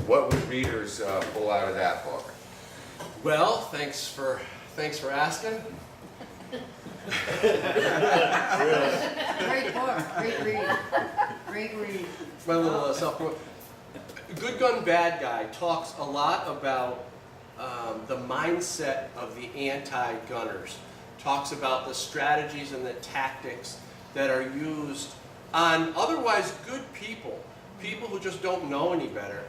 What would readers pull out of that book? Well, thanks for asking. Great book, great read, great read. My little self-promote. Good Gun, Bad Guy talks a lot about the mindset of the anti-gunners. Talks about the strategies and the tactics that are used on otherwise good people, people who just don't know any better.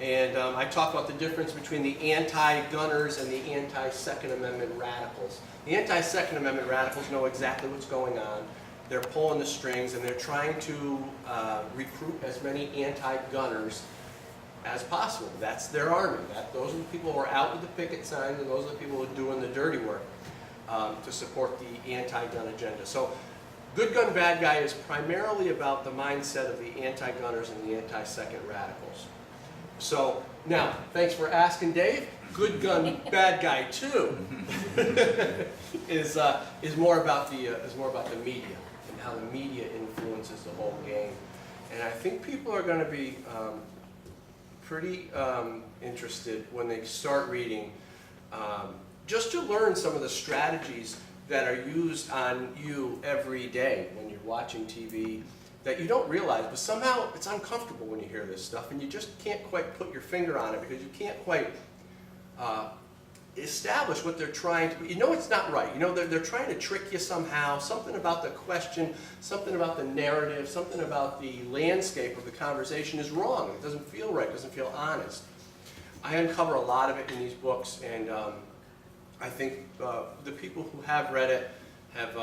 And I talk about the difference between the anti-gunners and the anti-Second Amendment radicals. The anti-Second Amendment radicals know exactly what's going on. They're pulling the strings and they're trying to recruit as many anti-gunners as possible. That's their army. Those are the people who are out with the picket signs, and those are the people who are doing the dirty work to support the anti-gun agenda. So Good Gun, Bad Guy is primarily about the mindset of the anti-gunners and the anti-second radicals. So now, thanks for asking, Dave. Good Gun, Bad Guy 2 is more about the media and how the media influences the whole game. And I think people are going to be pretty interested when they start reading, just to learn some of the strategies that are used on you every day when you're watching TV that you don't realize, but somehow it's uncomfortable when you hear this stuff and you just can't quite put your finger on it because you can't quite establish what they're trying to, you know it's not right. You know they're trying to trick you somehow, something about the question, something about the narrative, something about the landscape of the conversation is wrong. It doesn't feel right, it doesn't feel honest. I uncover a lot of it in these books, and I think the people who have read it have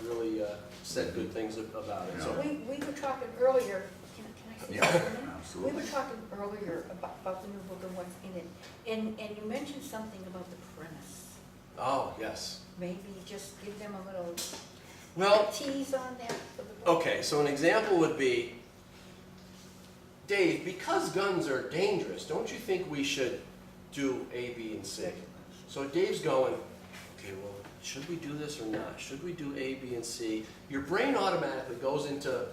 really said good things about it. So, We were talking earlier, can I say Yeah, something? absolutely. We were talking earlier about the new book and what's in it, and you mentioned something about the premise. oh yes. Maybe just give them a little Well, tease on that for the book. okay, so an example would be, Dave, because guns are dangerous, don't you think we should do A, B, and C? So Dave's going, okay, well, should we do this or not? Should we do A, B, and C? Your brain automatically goes into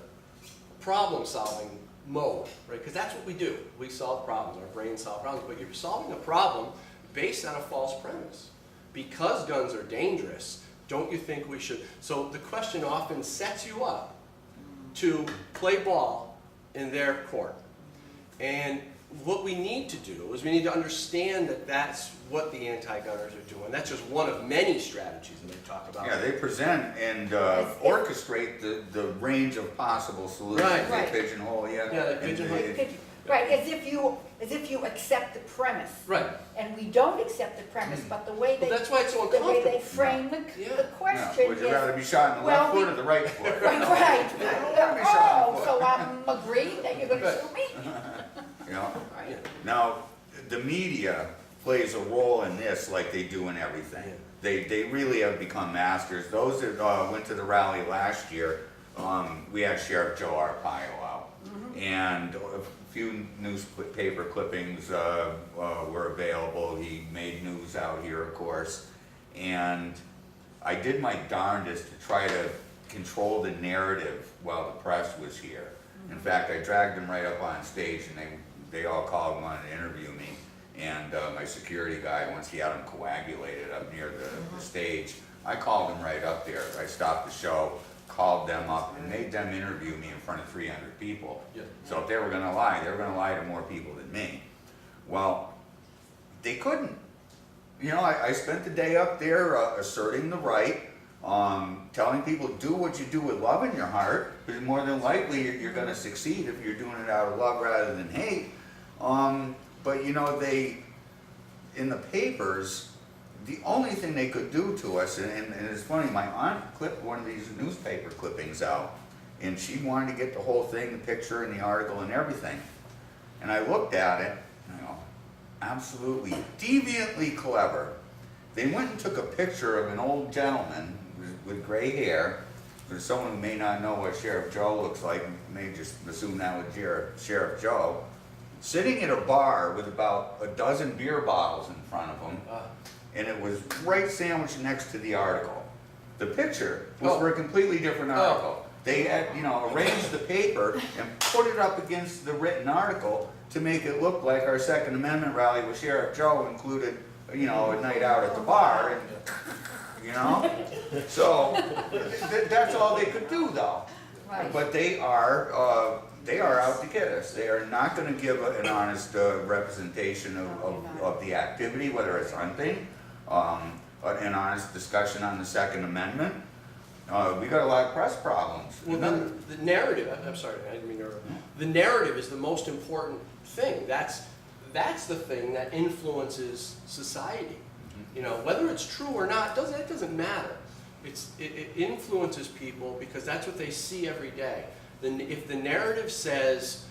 problem-solving mode, right? Because that's what we do. We solve problems. Our brains solve problems. But you're solving a problem based on a false premise. Because guns are dangerous, don't you think we should? So the question often sets you up to play ball in their court. And what we need to do is we need to understand that that's what the anti-gunners are doing. That's just one of many strategies that they talk about. Yeah, they present and orchestrate the range of possible solutions. Right. They Right. pigeonhole you. Yeah, they pigeonhole you. Right, as if you accept the premise. Right. And we don't accept the premise, but the way Well, they, that's why it's so the way they uncomfortable. frame Yeah. the Now, question would is. you rather be shot in the well, left foot or the right foot? Right, right. I don't wanna be shot in the Oh, foot. so I'm agreeing that you're gonna Right. sue me? You know? Yeah. Now, the media plays a role in this like they do in everything. Yeah. They really have become masters. Those that went to the rally last year, we had Sheriff Joe Arpaio out. And a few newspaper clippings were available. He made news out here, of course. And I did my darndest to try to control the narrative while the press was here. In fact, I dragged them right up on stage and they all called and wanted to interview me. And my security guy, once he had him coagulated up near the stage, I called him right up there. I stopped the show, called them up, and made them interview me in front of 300 people. Yeah. So if they were gonna lie, they were gonna lie to more people than me. Well, they couldn't. You know, I spent the day up there asserting the right, telling people do what you do with love in your heart, because more than likely you're gonna succeed if you're doing it out of love rather than hate. But you know, in the papers, the only thing they could do to us, and it's funny, my aunt clipped one of these newspaper clippings out, and she wanted to get the whole thing, the picture and the article and everything. And I looked at it, and I go, absolutely deviantly clever. They went and took a picture of an old gentleman with gray hair. For someone who may not know what Sheriff Joe looks like, may just assume that was Sheriff Joe, sitting at a bar with about a dozen beer bottles in front of him, and it was right sandwiched next to the article. The picture was for a completely different article. They had, you know, arranged the paper and put it up against the written article to make it look like our Second Amendment rally with Sheriff Joe included, you know, a night out at the bar, and, you know? So, that's all they could do though. Right. But they are out to get us. They are not gonna give an honest representation of the activity, whether it's hunting, an honest discussion on the Second Amendment. We got a lot of press problems. Well, then the narrative, I'm sorry, I didn't mean to interrupt. The narrative is the most important thing. That's the thing that influences society. You know, whether it's true or not, it doesn't matter. It influences people because that's what they see every day. Then if the narrative says,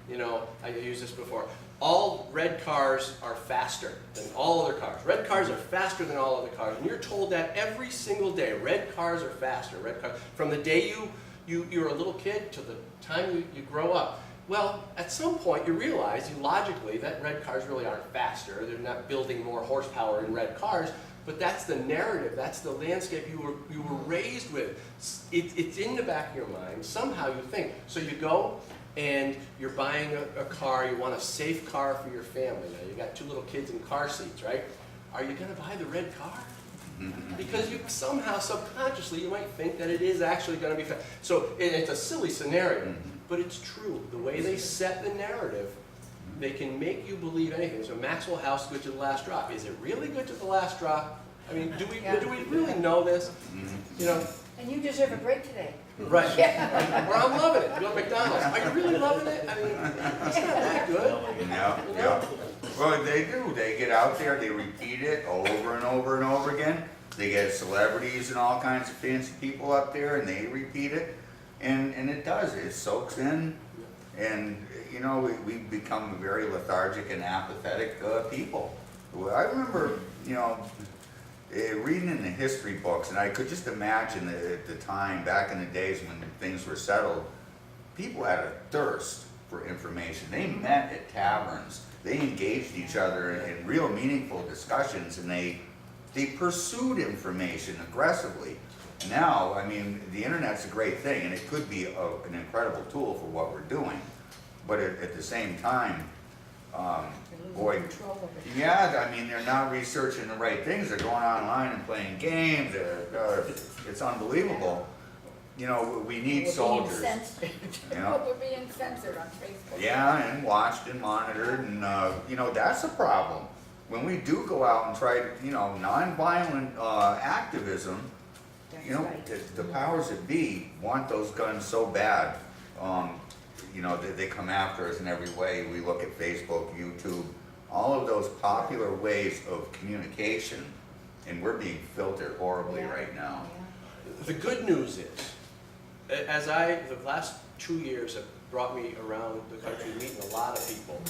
you know, I used this before, all red cars are faster than all other cars. Red cars are faster than all other cars. And you're told that every single day. Red cars are faster. Red cars. From the day you're a little kid to the time you grow up. Well, at some point you realize, logically, that red cars really aren't faster. They're not building more horsepower in red cars. But that's the narrative. That's the landscape you were raised with. It's in the back of your mind. Somehow you think. So you go and you're buying a car. You want a safe car for your family. Now you got 2 little kids in car seats, right? Are you going to buy the red car? Because you somehow subconsciously you might think that it is actually going to be fast. So it's a silly scenario, but it's true. The way they set the narrative, they can make you believe anything. So Maxwell House, good to the last drop. Is it really good to the last drop? I mean, do we really know this? You know. And you deserve a break today. Right. Or I'm loving it. Go to McDonald's. Are you really loving it? I mean, it's not that good. Yeah. Well, they do. They get out there, they repeat it over and over and over again. They get celebrities and all kinds of fancy people up there, and they repeat it. And it does. It soaks in. And, you know, we've become very lethargic and apathetic people. I remember, you know, reading in the history books, and I could just imagine that at the time, back in the days when things were settled, people had a thirst for information. They met at taverns. They engaged each other in real meaningful discussions, and they pursued information aggressively. Now, I mean, the internet's a great thing, and it could be an incredible tool for what we're doing. But at the same time, boy, yeah, I mean, they're not researching the right things. They're going online and playing games. It's unbelievable. You know, we need soldiers. You know? We're being censored on Facebook. Yeah, and watched and monitored, and you know, that's a problem. When we do go out and try, you know, nonviolent activism, you know, the powers that be want those guns so bad. You know, they come after us in every way. We look at Facebook, YouTube, all of those popular ways of communication, and we're being filtered horribly right now. The good news is, the last 2 years have brought me around the country meeting a lot of people,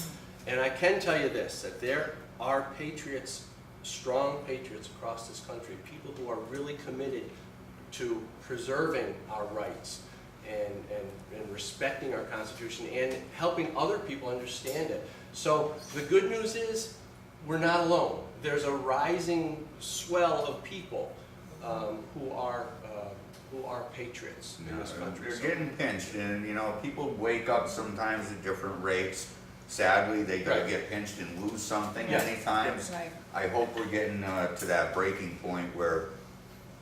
and I can tell you this, that there are patriots, strong patriots across this country, people who are really committed to preserving our rights and respecting our Constitution and helping other people understand it. So the good news is we're not alone. There's a rising swell of people who are patriots in this country. They're getting pinched, and you know, people wake up sometimes at different rates. sadly, they gotta Right. get pinched and lose something Yeah. many times. Right. I hope we're getting to that breaking point where,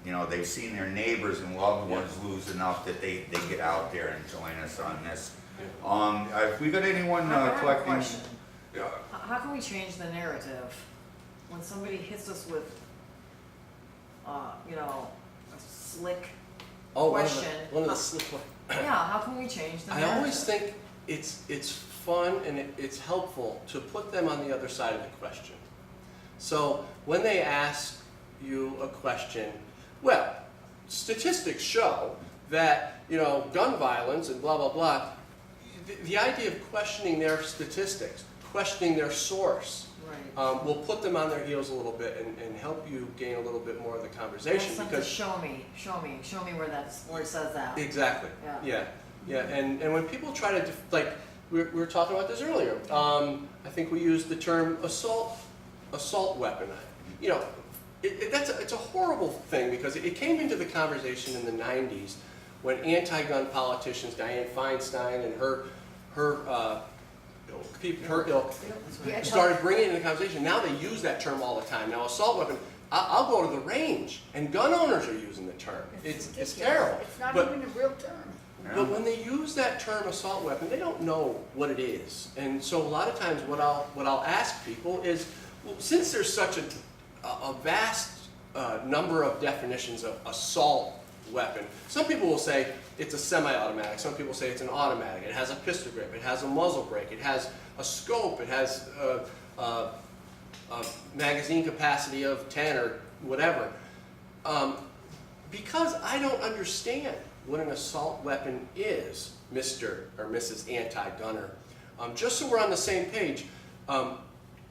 you know, they've seen their neighbors and loved ones lose enough that they get out there and join us on this. If we got anyone I have a collecting. question. Yeah. How can we change the narrative when somebody hits us with, you know, a slick, Oh, Question. one of the slick ones. yeah, how can we change the I narrative? always think it's fun and it's helpful to put them on the other side of the question. So when they ask you a question, well, statistics show that, you know, gun violence and blah, blah, blah, the idea of questioning their statistics, questioning their source, Right. will put them on their heels a little bit and help you gain a little bit more of the conversation. Ask them to show me where it says that. Exactly. Yeah. Yeah. And when people try to like we were talking about this earlier. I think we used the term assault weapon. You know, it's a horrible thing because it came into the conversation in the 90s when anti-gun politicians, Dianne Feinstein and her ilk Yeah, started bringing it in the conversation. Now they use that term all the time. Now assault weapon. I'll go to the range, and gun owners are using the term. It's ridiculous. terrible. It's not But- even a real term. But when they use that term assault weapon, they don't know what it is. And so a lot of times what I'll ask people is, well, since there's such a vast number of definitions of assault weapon, some people will say it's a semi-automatic, some people say it's an automatic, it has a pistol grip, it has a muzzle brake, it has a scope, it has a magazine capacity of 10 or whatever. Because I don't understand what an assault weapon is, Mr. or Mrs. Anti-Gunner. Just so we're on the same page,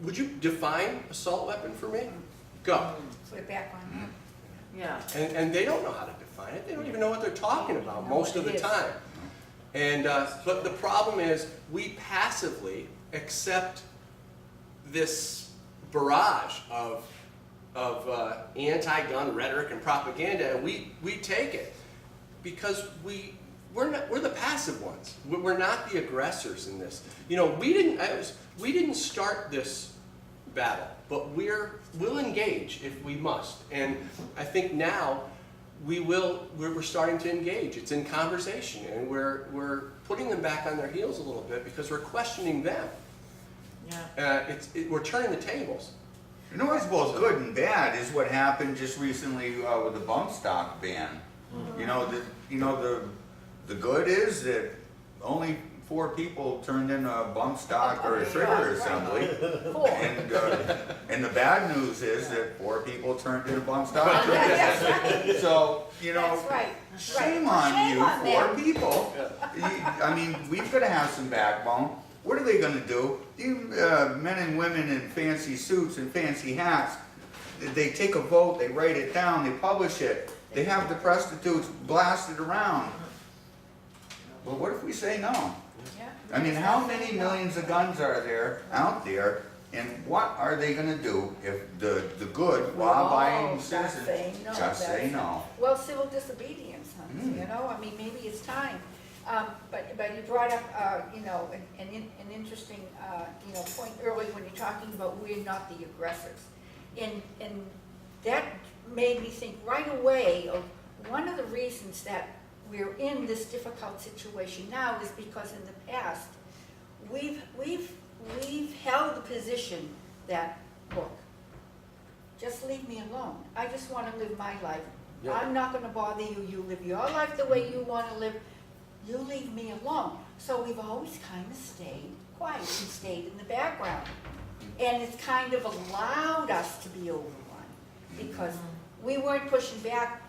would you define assault weapon for me? Go. Put it back on. Yeah. And they don't know how to define it. They don't even know what they're talking about most of the time. And but the problem is we passively accept this barrage of anti-gun rhetoric and propaganda, and we take it because we're the passive ones. We're not the aggressors in this. You know, we didn't start this battle, but we'll engage if we must. And I think now we're starting to engage. It's in conversation, and we're putting them back on their heels a little bit because we're questioning them. Yeah. We're turning the tables. You know what's both good and bad is what happened just recently with the bump stock ban. You know, the good is that only 4 people turned in a bump stock or a trigger assembly. And the bad news is that 4 people turned in a bump stock trigger assembly. So, you know, That's right. shame Right. on Shame you, on 4 them. people. I mean, we've got to have some backbone. What are they going to do? You men and women in fancy suits and fancy hats, they take a vote, they write it down, they publish it, they have the prostitutes blasted around. Well, what if we say no? Yeah. I mean, how many millions of guns are there out there, and what are they going to do if the good, law-abiding Just citizens say no. just say no? Well, civil disobedience, honey, you know, I mean, maybe it's time. But you brought up, you know, an interesting, you know, point earlier when you're talking about we're not the aggressors. And that made me think right away of one of the reasons that we're in this difficult situation now is because in the past, we've held the position that, look, just leave me alone. I just want to live my life. Yeah. I'm not going to bother you. You live your life the way you want to live. You leave me alone. So we've always kind of stayed quiet and stayed in the background. And it's kind of allowed us to be overrun because we weren't pushing back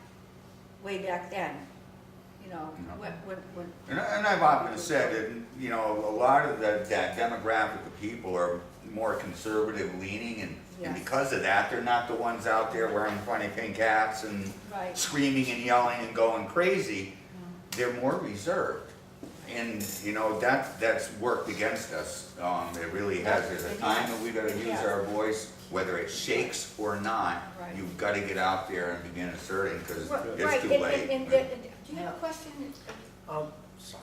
way back then. You know, when And I've often said that, you know, a lot of that demographic of people are more conservative leaning, and Yes. because of that, they're not the ones out there wearing funny pink hats and Right. screaming and yelling and going crazy. They're more reserved. And, you know, that's worked against us. It really has. There's a time that we gotta use our voice, whether it shakes or not. Right. You've gotta get out there and begin asserting, because Right, it's too late. and do you have a question? Sorry.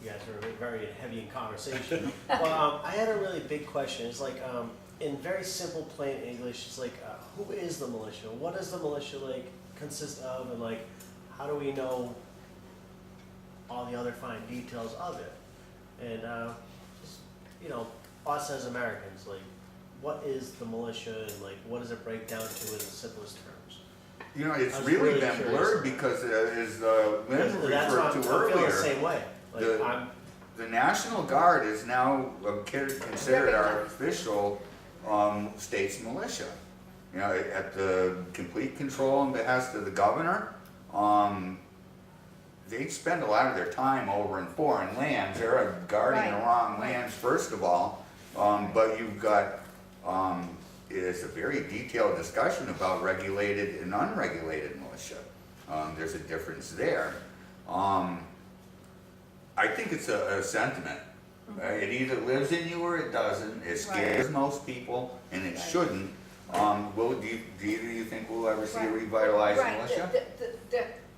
you guys were very heavy in conversation. Well, I had a really big question. It's like, in very simple, plain English, it's like, who is the militia? What does the militia like consist of, and like, how do we know all the other fine details of it? And just, you know, us as Americans, like, what is the militia, and like, what does it break down to in the simplest terms? You know, it's I was really really been curious. blurred because as Lynn Because that's what referred to I'm feeling the earlier, same way. Like, the- the National Guard is now considered our official state's militia. You know, at the complete control and behest of the governor. They spend a lot of their time over in foreign lands. They're guarding the Right. wrong lands, first of all. But you've got, it's a very detailed discussion about regulated and unregulated militia. There's a difference there. I think it's a sentiment. It either lives in you or it doesn't. It scares most people, and it shouldn't. Do you think we'll ever see a revitalized militia?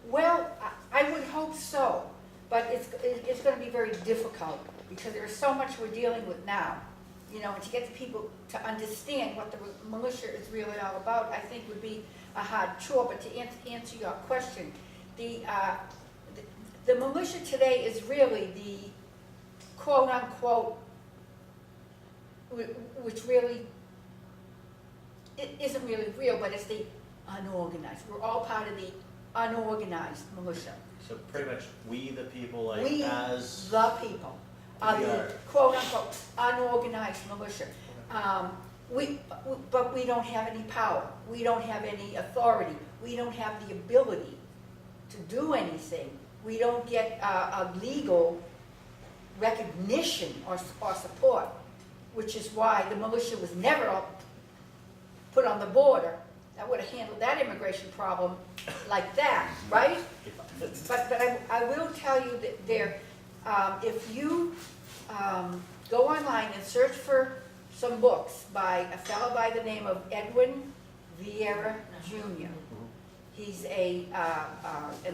Well, I would hope so, but it's going to be very difficult because there's so much we're dealing with now. You know, and to get the people to understand what the militia is really all about, I think would be a hard chore. But to answer your question, the militia today is really the quote unquote, which really, it isn't really real, but it's the unorganized. We're all part of the unorganized militia. So pretty much, we the people, like, We, as the people, are We the are. quote unquote unorganized militia. But we don't have any power. We don't have any authority. We don't have the ability to do anything. We don't get a legal recognition or support, which is why the militia was never put on the border. That would have handled that immigration problem like that, right? But I will tell you that there, if you go online and search for some books by a fellow by the name of Edwin Vieira Jr. He's an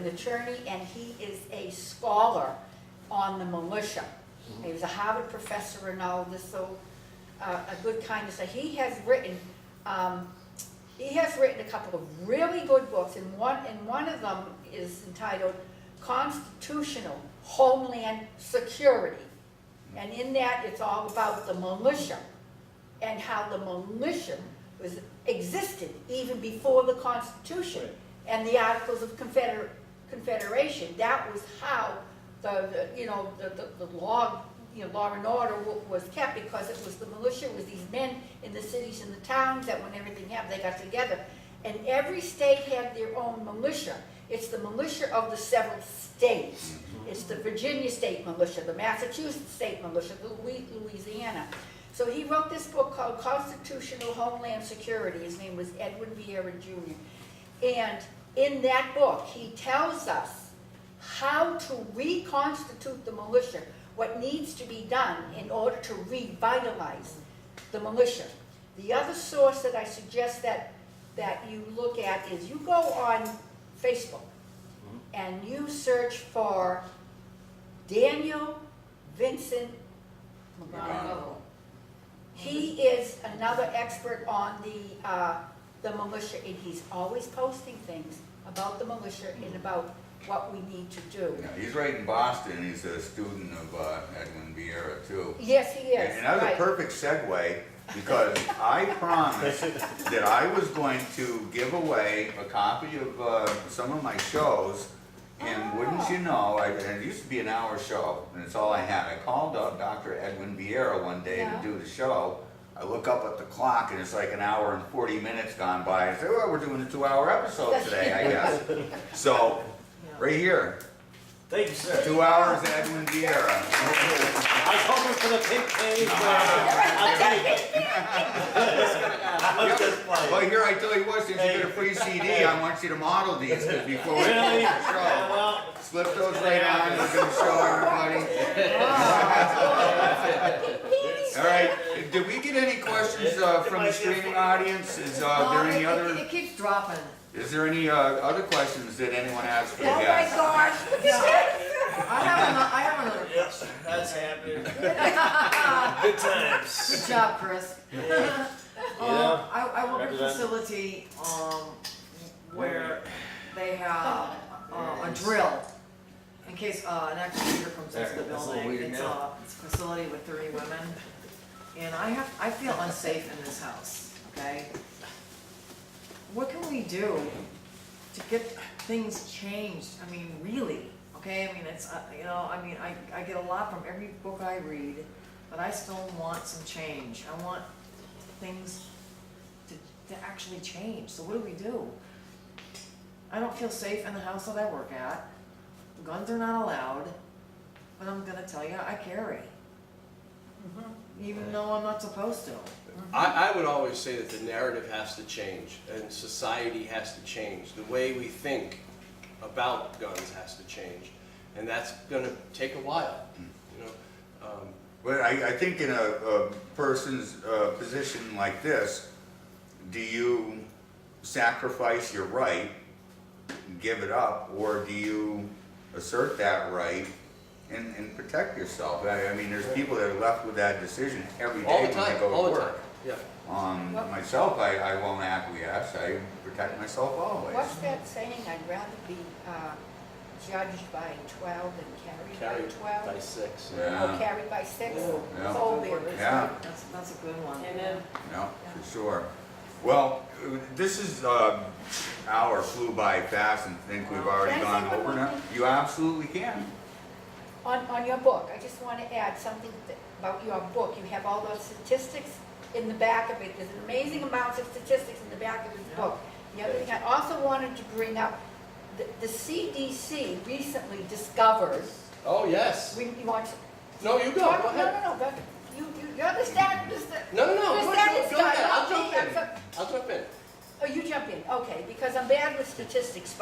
attorney, and he is a scholar on the militia. He was a Harvard professor and all this, so a good kind of stuff. He has written a couple of really good books, and one of them is entitled Constitutional Homeland Security. And in that, it's all about the militia and how the militia existed even before the Constitution and the Articles of Confederation. That was how the law, law and order was kept, because it was the militia, it was these men in the cities and the towns that when everything happened, they got together. And every state had their own militia. It's the militia of the several states. It's the Virginia state militia, the Massachusetts state militia, the Louisiana. So he wrote this book called Constitutional Homeland Security. His name was Edwin Vieira Jr. And in that book, he tells us how to reconstitute the militia, what needs to be done in order to revitalize the militia. The other source that I suggest that you look at is you go on Facebook and you search for Daniel Vincent McGonigal. He is another expert on the militia, and he's always posting things about the militia and about what we need to do. Yeah, he's right in Boston. He's a student of Edwin Vieira, too. Yes, he is. And that was right. a perfect segue, because I promised that I was going to give away a copy of some of my shows, and wouldn't you know, it used to be an hour show, and it's all I had. I called up Dr. Edwin Vieira one day to do the show. I look up at the clock, and it's like an hour and 40 minutes gone by. I say, well, we're doing a 2-hour episode today, I guess. So, right here, Thank you, sir. 2 hours Edwin Vieira. I was hoping for the pink page, but I'll take it. Let's just play. Well, here, I tell you what, since you get a free CD, I want you to model these, because before we Really? finish the show, Well, slip those right on, we're gonna show everybody. All right, did we get any questions from the streaming audience? Is there any other, It keeps dropping. is there any other questions that anyone has for the Oh my guests? gosh, look at that. I have another monster. That's happening. Good times. Good job, Chris. Yeah. Yeah. I work at a Represent. facility, where they have, a drill in case, an active shooter comes into the Alright, that's a little building. weird It's now. it's a facility with 30 women, and I feel unsafe in this house, okay? What can we do to get things changed? I mean, really, okay? I mean, it's, I get a lot from every book I read, but I still want some change. I want things to actually change. So what do we do? I don't feel safe in the house that I work at. Guns are not allowed, but I'm gonna tell you, I carry. Even though I'm not supposed to. I would always say that the narrative has to change and society has to change. The way we think about guns has to change, and that's going to take a while. You know, But I think in a person's position like this, do you sacrifice your right, give it up, or do you assert that right and protect yourself? I mean, there's people that are left with that decision every all day the when they time, go all to the time. work. Yeah. Myself, I won't acquiesce. I protect myself always. What's that saying? I'd rather be judged by 12 than carried by 12? by 6. Yeah. Or carried by 6? Yeah. Pole bearers. Yeah. That's a good one. Amen. No, for sure. Well, this is, hour flew by fast and think we've already Can I gone say one over more now. thing? You absolutely can. On your book, I just want to add something about your book. You have all those statistics in the back of it. There's an amazing amounts of statistics in the back of this book. The other thing I also wanted to bring up, the CDC recently discovered, Oh, yes. you want to No, you go. talk? Go ahead. No, but you understand, No, You're go starting ahead. to start. I'll jump Okay, in. I'll jump in. Oh, you jump in, okay, because I'm bad with statistics,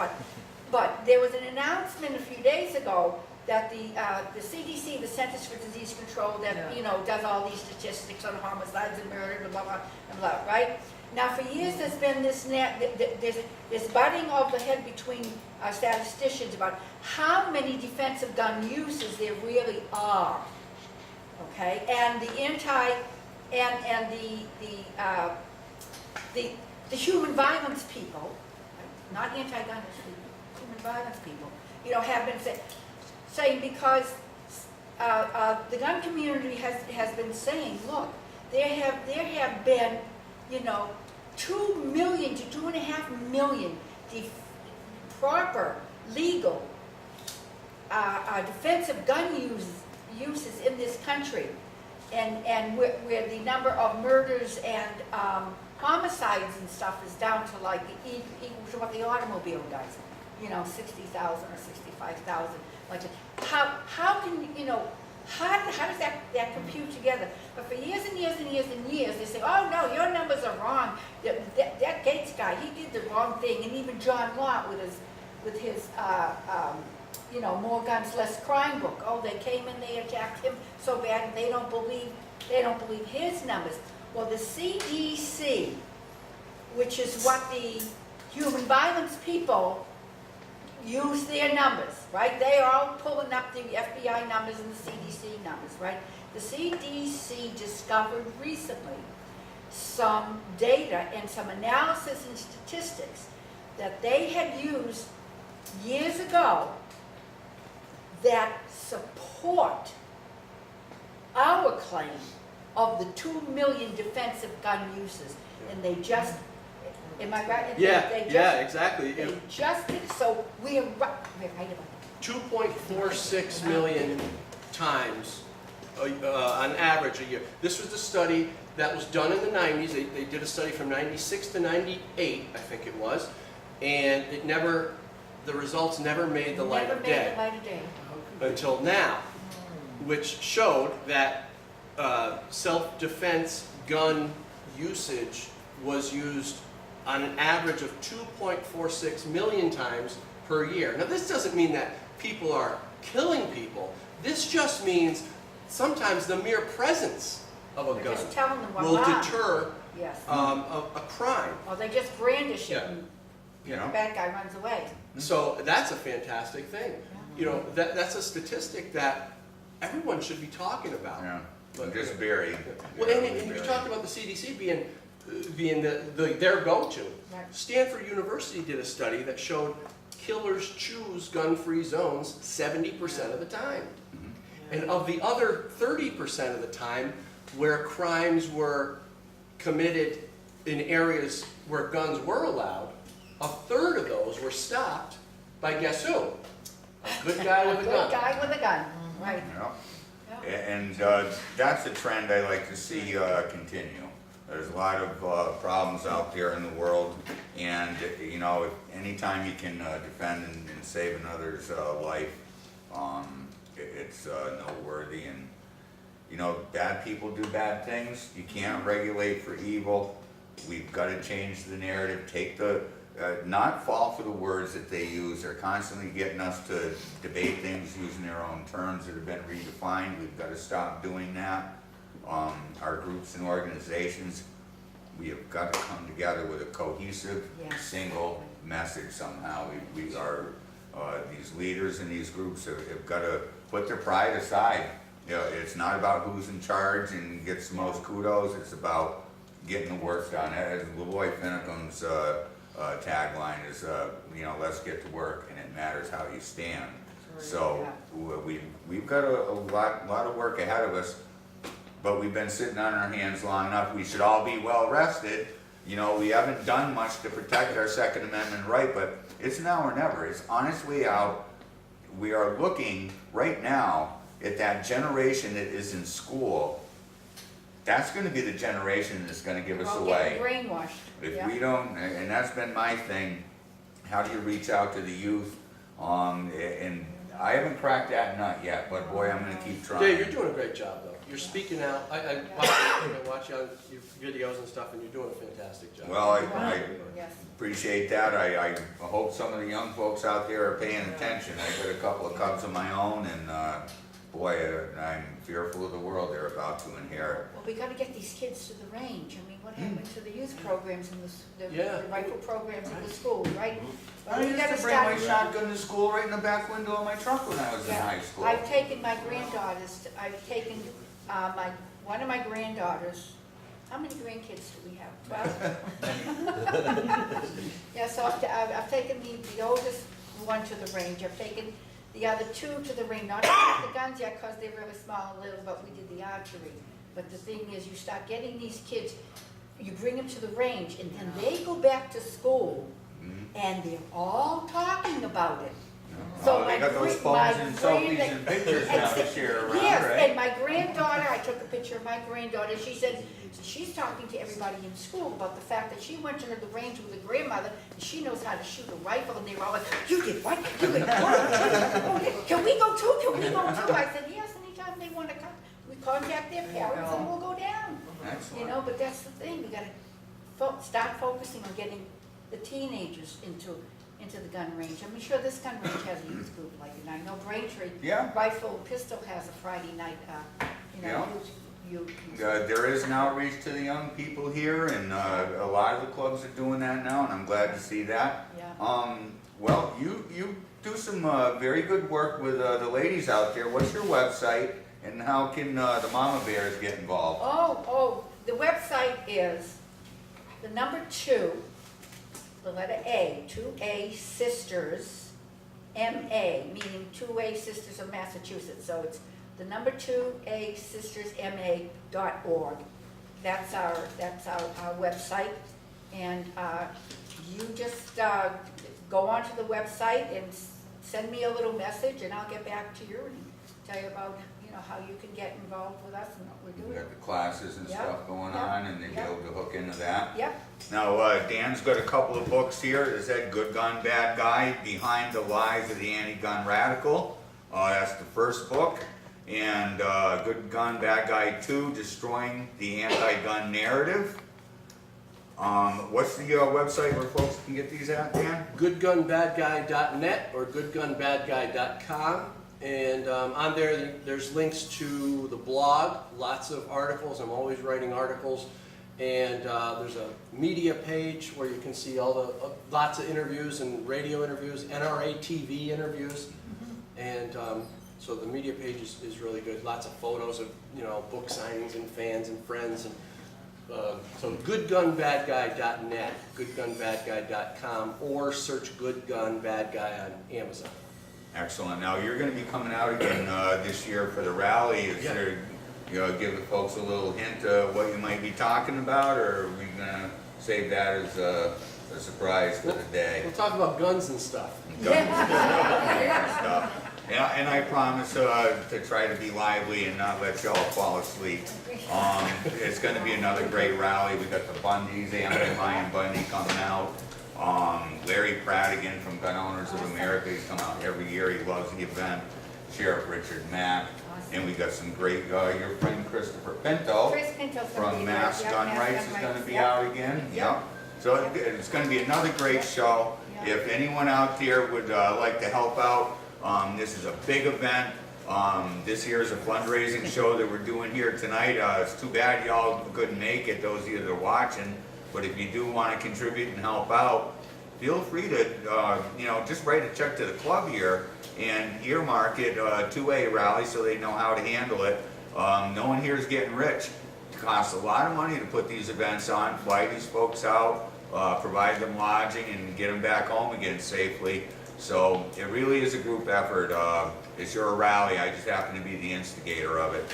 but there was an announcement a few days ago that the CDC, the Centers for Disease Control, that, Yeah. does all these statistics on homicides and murder, blah, blah, blah, and blah, right? Now, for years, there's been this, there's butting of the head between statisticians about how many defensive gun uses there really are, okay? And the the human violence people, not anti-gunners, human violence people, have been saying because the gun community has been saying, look, there have been, 2 million to 2.5 million proper, legal, defensive gun uses in this country, and where the number of murders and homicides and stuff is down to like equal to what the automobile does, 60,000 or 65,000. Like, how can how does that compute together? But for years and years and years and years, they say, oh no, your numbers are wrong. That Gates guy, he did the wrong thing, and even John Lott with his More Guns, Less Crime book. Oh, they came and they attacked him so bad, and they don't believe his numbers. Well, the CDC, which is what the human violence people use their numbers, right? They are all pulling up the FBI numbers and the CDC numbers, right? The CDC discovered recently some data and some analysis and statistics that they had used years ago that support our claim of the 2 million defensive gun uses. And they just, am I right? Exactly. They just did, so we're right about that. 2.46 million times on average a year. This was the study that was done in the 90s. They did a study from 96 to 98, I think it was, and the results never made the light of day until now, which showed that self-defense gun usage was used on an average of 2.46 million times per year. Now, this doesn't mean that people are killing people. This just means sometimes the mere presence of a They're gun just telling them will armed. deter Yes. a crime. Or they just brandish it Yeah. and You the know? bad guy runs away. So that's a fantastic thing. That's a statistic that everyone should be talking about. Yeah, But, just very. Well, and you talked about the CDC being their go-to. Right. Stanford University did a study that showed killers choose gun-free zones 70% of the time. And of the other 30% of the time where crimes were committed in areas where guns were allowed, a third of those were stopped by guess who? A good guy with a gun. Good guy with a gun, right. Yeah. Yeah. And that's a trend I like to see continue. There's a lot of problems out there in the world, and you know, anytime you can defend and save another's life, it's noteworthy. And you know, bad people do bad things. You can't regulate for evil. We've got to change the narrative. Take the not fall for the words that they use. They're constantly getting us to debate things using their own terms that have been redefined. We've got to stop doing that. Our groups and organizations, we have got to come together with a cohesive, Yes. single message somehow. We are, these leaders in these groups have got to put their pride aside. You know, it's not about who's in charge and gets the most kudos. It's about getting the work done. As LaVoy Finicum's tagline is, you know, let's get to work, and it matters how you stand. So we've got a lot of work ahead of us, but we've been sitting on our hands long enough. We should all be well rested. You know, we haven't done much to protect our Second Amendment right, but it's now or never. It's on its way out. We are looking right now at that generation that is in school. That's going to be the generation that's going to give us away. Getting brainwashed. If we don't, and that's been my thing, how do you reach out to the youth? And I haven't cracked that nut yet, but boy, I'm going to keep trying. Dave, you're doing a great job, though. You're speaking out. I watch you on your videos and stuff, and you're doing a fantastic job. Well, I Yes. appreciate that. I hope some of the young folks out there are paying attention. I've got a couple of cubs of my own, and boy, I'm fearful of the world they're about to inherit. Well, we gotta get these kids to the range. I mean, what happened to the youth programs and Yeah. the rifle programs in the school, right? I We used gotta to bring my start- shotgun to school right in the back window of my truck when I was in Yeah. high school. I've taken my granddaughters, one of my granddaughters, how many grandkids do we have? 12? Yeah, so I've taken the oldest one to the range. I've taken the other two to the range, not the guns yet because they're really small and little, but we did the archery. But the thing is, you start getting these kids, you bring them to the range, and then they go back to school, and they're all talking about it. So They got those phones and selfies and pictures now to share around, Yes, right? and my granddaughter, I took a picture of my granddaughter, she said, she's talking to everybody in school about the fact that she went to the range with a grandmother, and she knows how to shoot a rifle, and they were all like, you did what? You did what? Oh, yeah. Can we go too? Can we go too? I said, yes, anytime they want to come, we contact their parents and we'll go down. Excellent. You know, but that's the thing, we gotta start focusing on getting the teenagers into the gun range. I'm sure this gun range has a youth group like it. I know Braintree Yeah. Rifle Pistol has a Friday night, Yeah. youth. There is an outreach to the young people here, and a lot of the clubs are doing that now, and I'm glad to see that. Yeah. Well, you do some very good work with the ladies out there. What's your website, and how can the mama bears get involved? The website is the number 2, the letter A, 2A Sisters, MA, meaning 2A Sisters of Massachusetts. So it's the number 2A Sisters MA.org. That's our website. And you just go onto the website and send me a little message, and I'll get back to you and tell you about how you can get involved with us and what we're We doing. got the classes and Yep. stuff going Yep. on, and they'll be Yep. able to hook into that. Yep. Now, Dan's got a couple of books here. There's that Good Gun, Bad Guy, Behind the Lies of the Anti-Gun Radical. That's the first book. And Good Gun, Bad Guy 2, Destroying the Anti-Gun Narrative. What's the website where folks can get these at, Dan? goodgunbadguy.net or goodgunbadguy.com. And on there, there's links to the blog, lots of articles. I'm always writing articles. And there's a media page where you can see all the lots of interviews and radio interviews, NRA TV interviews. And So the media page is really good. Lots of photos of, you know, book signings and fans and friends. And so goodgunbadguy.net, goodgunbadguy.com, or search Good Gun Bad Guy on Amazon. Excellent. Now, you're going to be coming out again this year for the rally. Is Yeah. there, you know, give the folks a little hint of what you might be talking about, or are we going to save that as a surprise for the day? We'll talk about guns and stuff. Guns and stuff. Yeah, and I promise to try to be lively and not let y'all fall asleep. It's going to be another great rally. We got the Bundys, Anthony Ryan Bundy coming out. Larry Pradigan from Gun Owners of America. He's come out every year. He loves the event. Sheriff Richard Mack. And we got some great, your friend Christopher Pinto Chris Pinto's gonna from be Mass there. Gun Mass Rights Gun is going to Rights, be yep. out again. Yep. So it's going to be another great show. Yep. If anyone out there would like to help out, this is a big event. This here is a fundraising show that we're doing here tonight. It's too bad y'all couldn't make it, those of you that are watching. But if you do want to contribute and help out, feel free to, you know, just write a check to the club here and earmark it to a rally so they know how to handle it. No one here is getting rich. It costs a lot of money to put these events on, fly these folks out, provide them lodging, and get them back home again safely. So it really is a group effort. It's your rally. I just happen to be the instigator of it.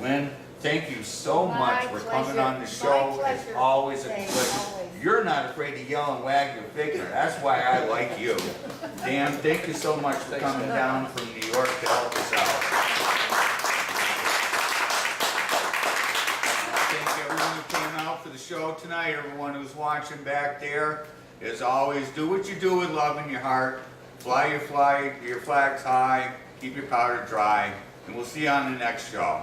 Lynn, thank you so My much for coming pleasure. on the show. My It's pleasure. always a Thanks, pleasure. always. You're not afraid to yell and wag your finger. That's why I like you. Dan, thank you so much for coming down from New York to help us out. Thank everyone who came out for the show tonight, everyone who's watching back there. As always, do what you do with love in your heart. Fly your flags high, keep your powder dry, and we'll see you on the next show.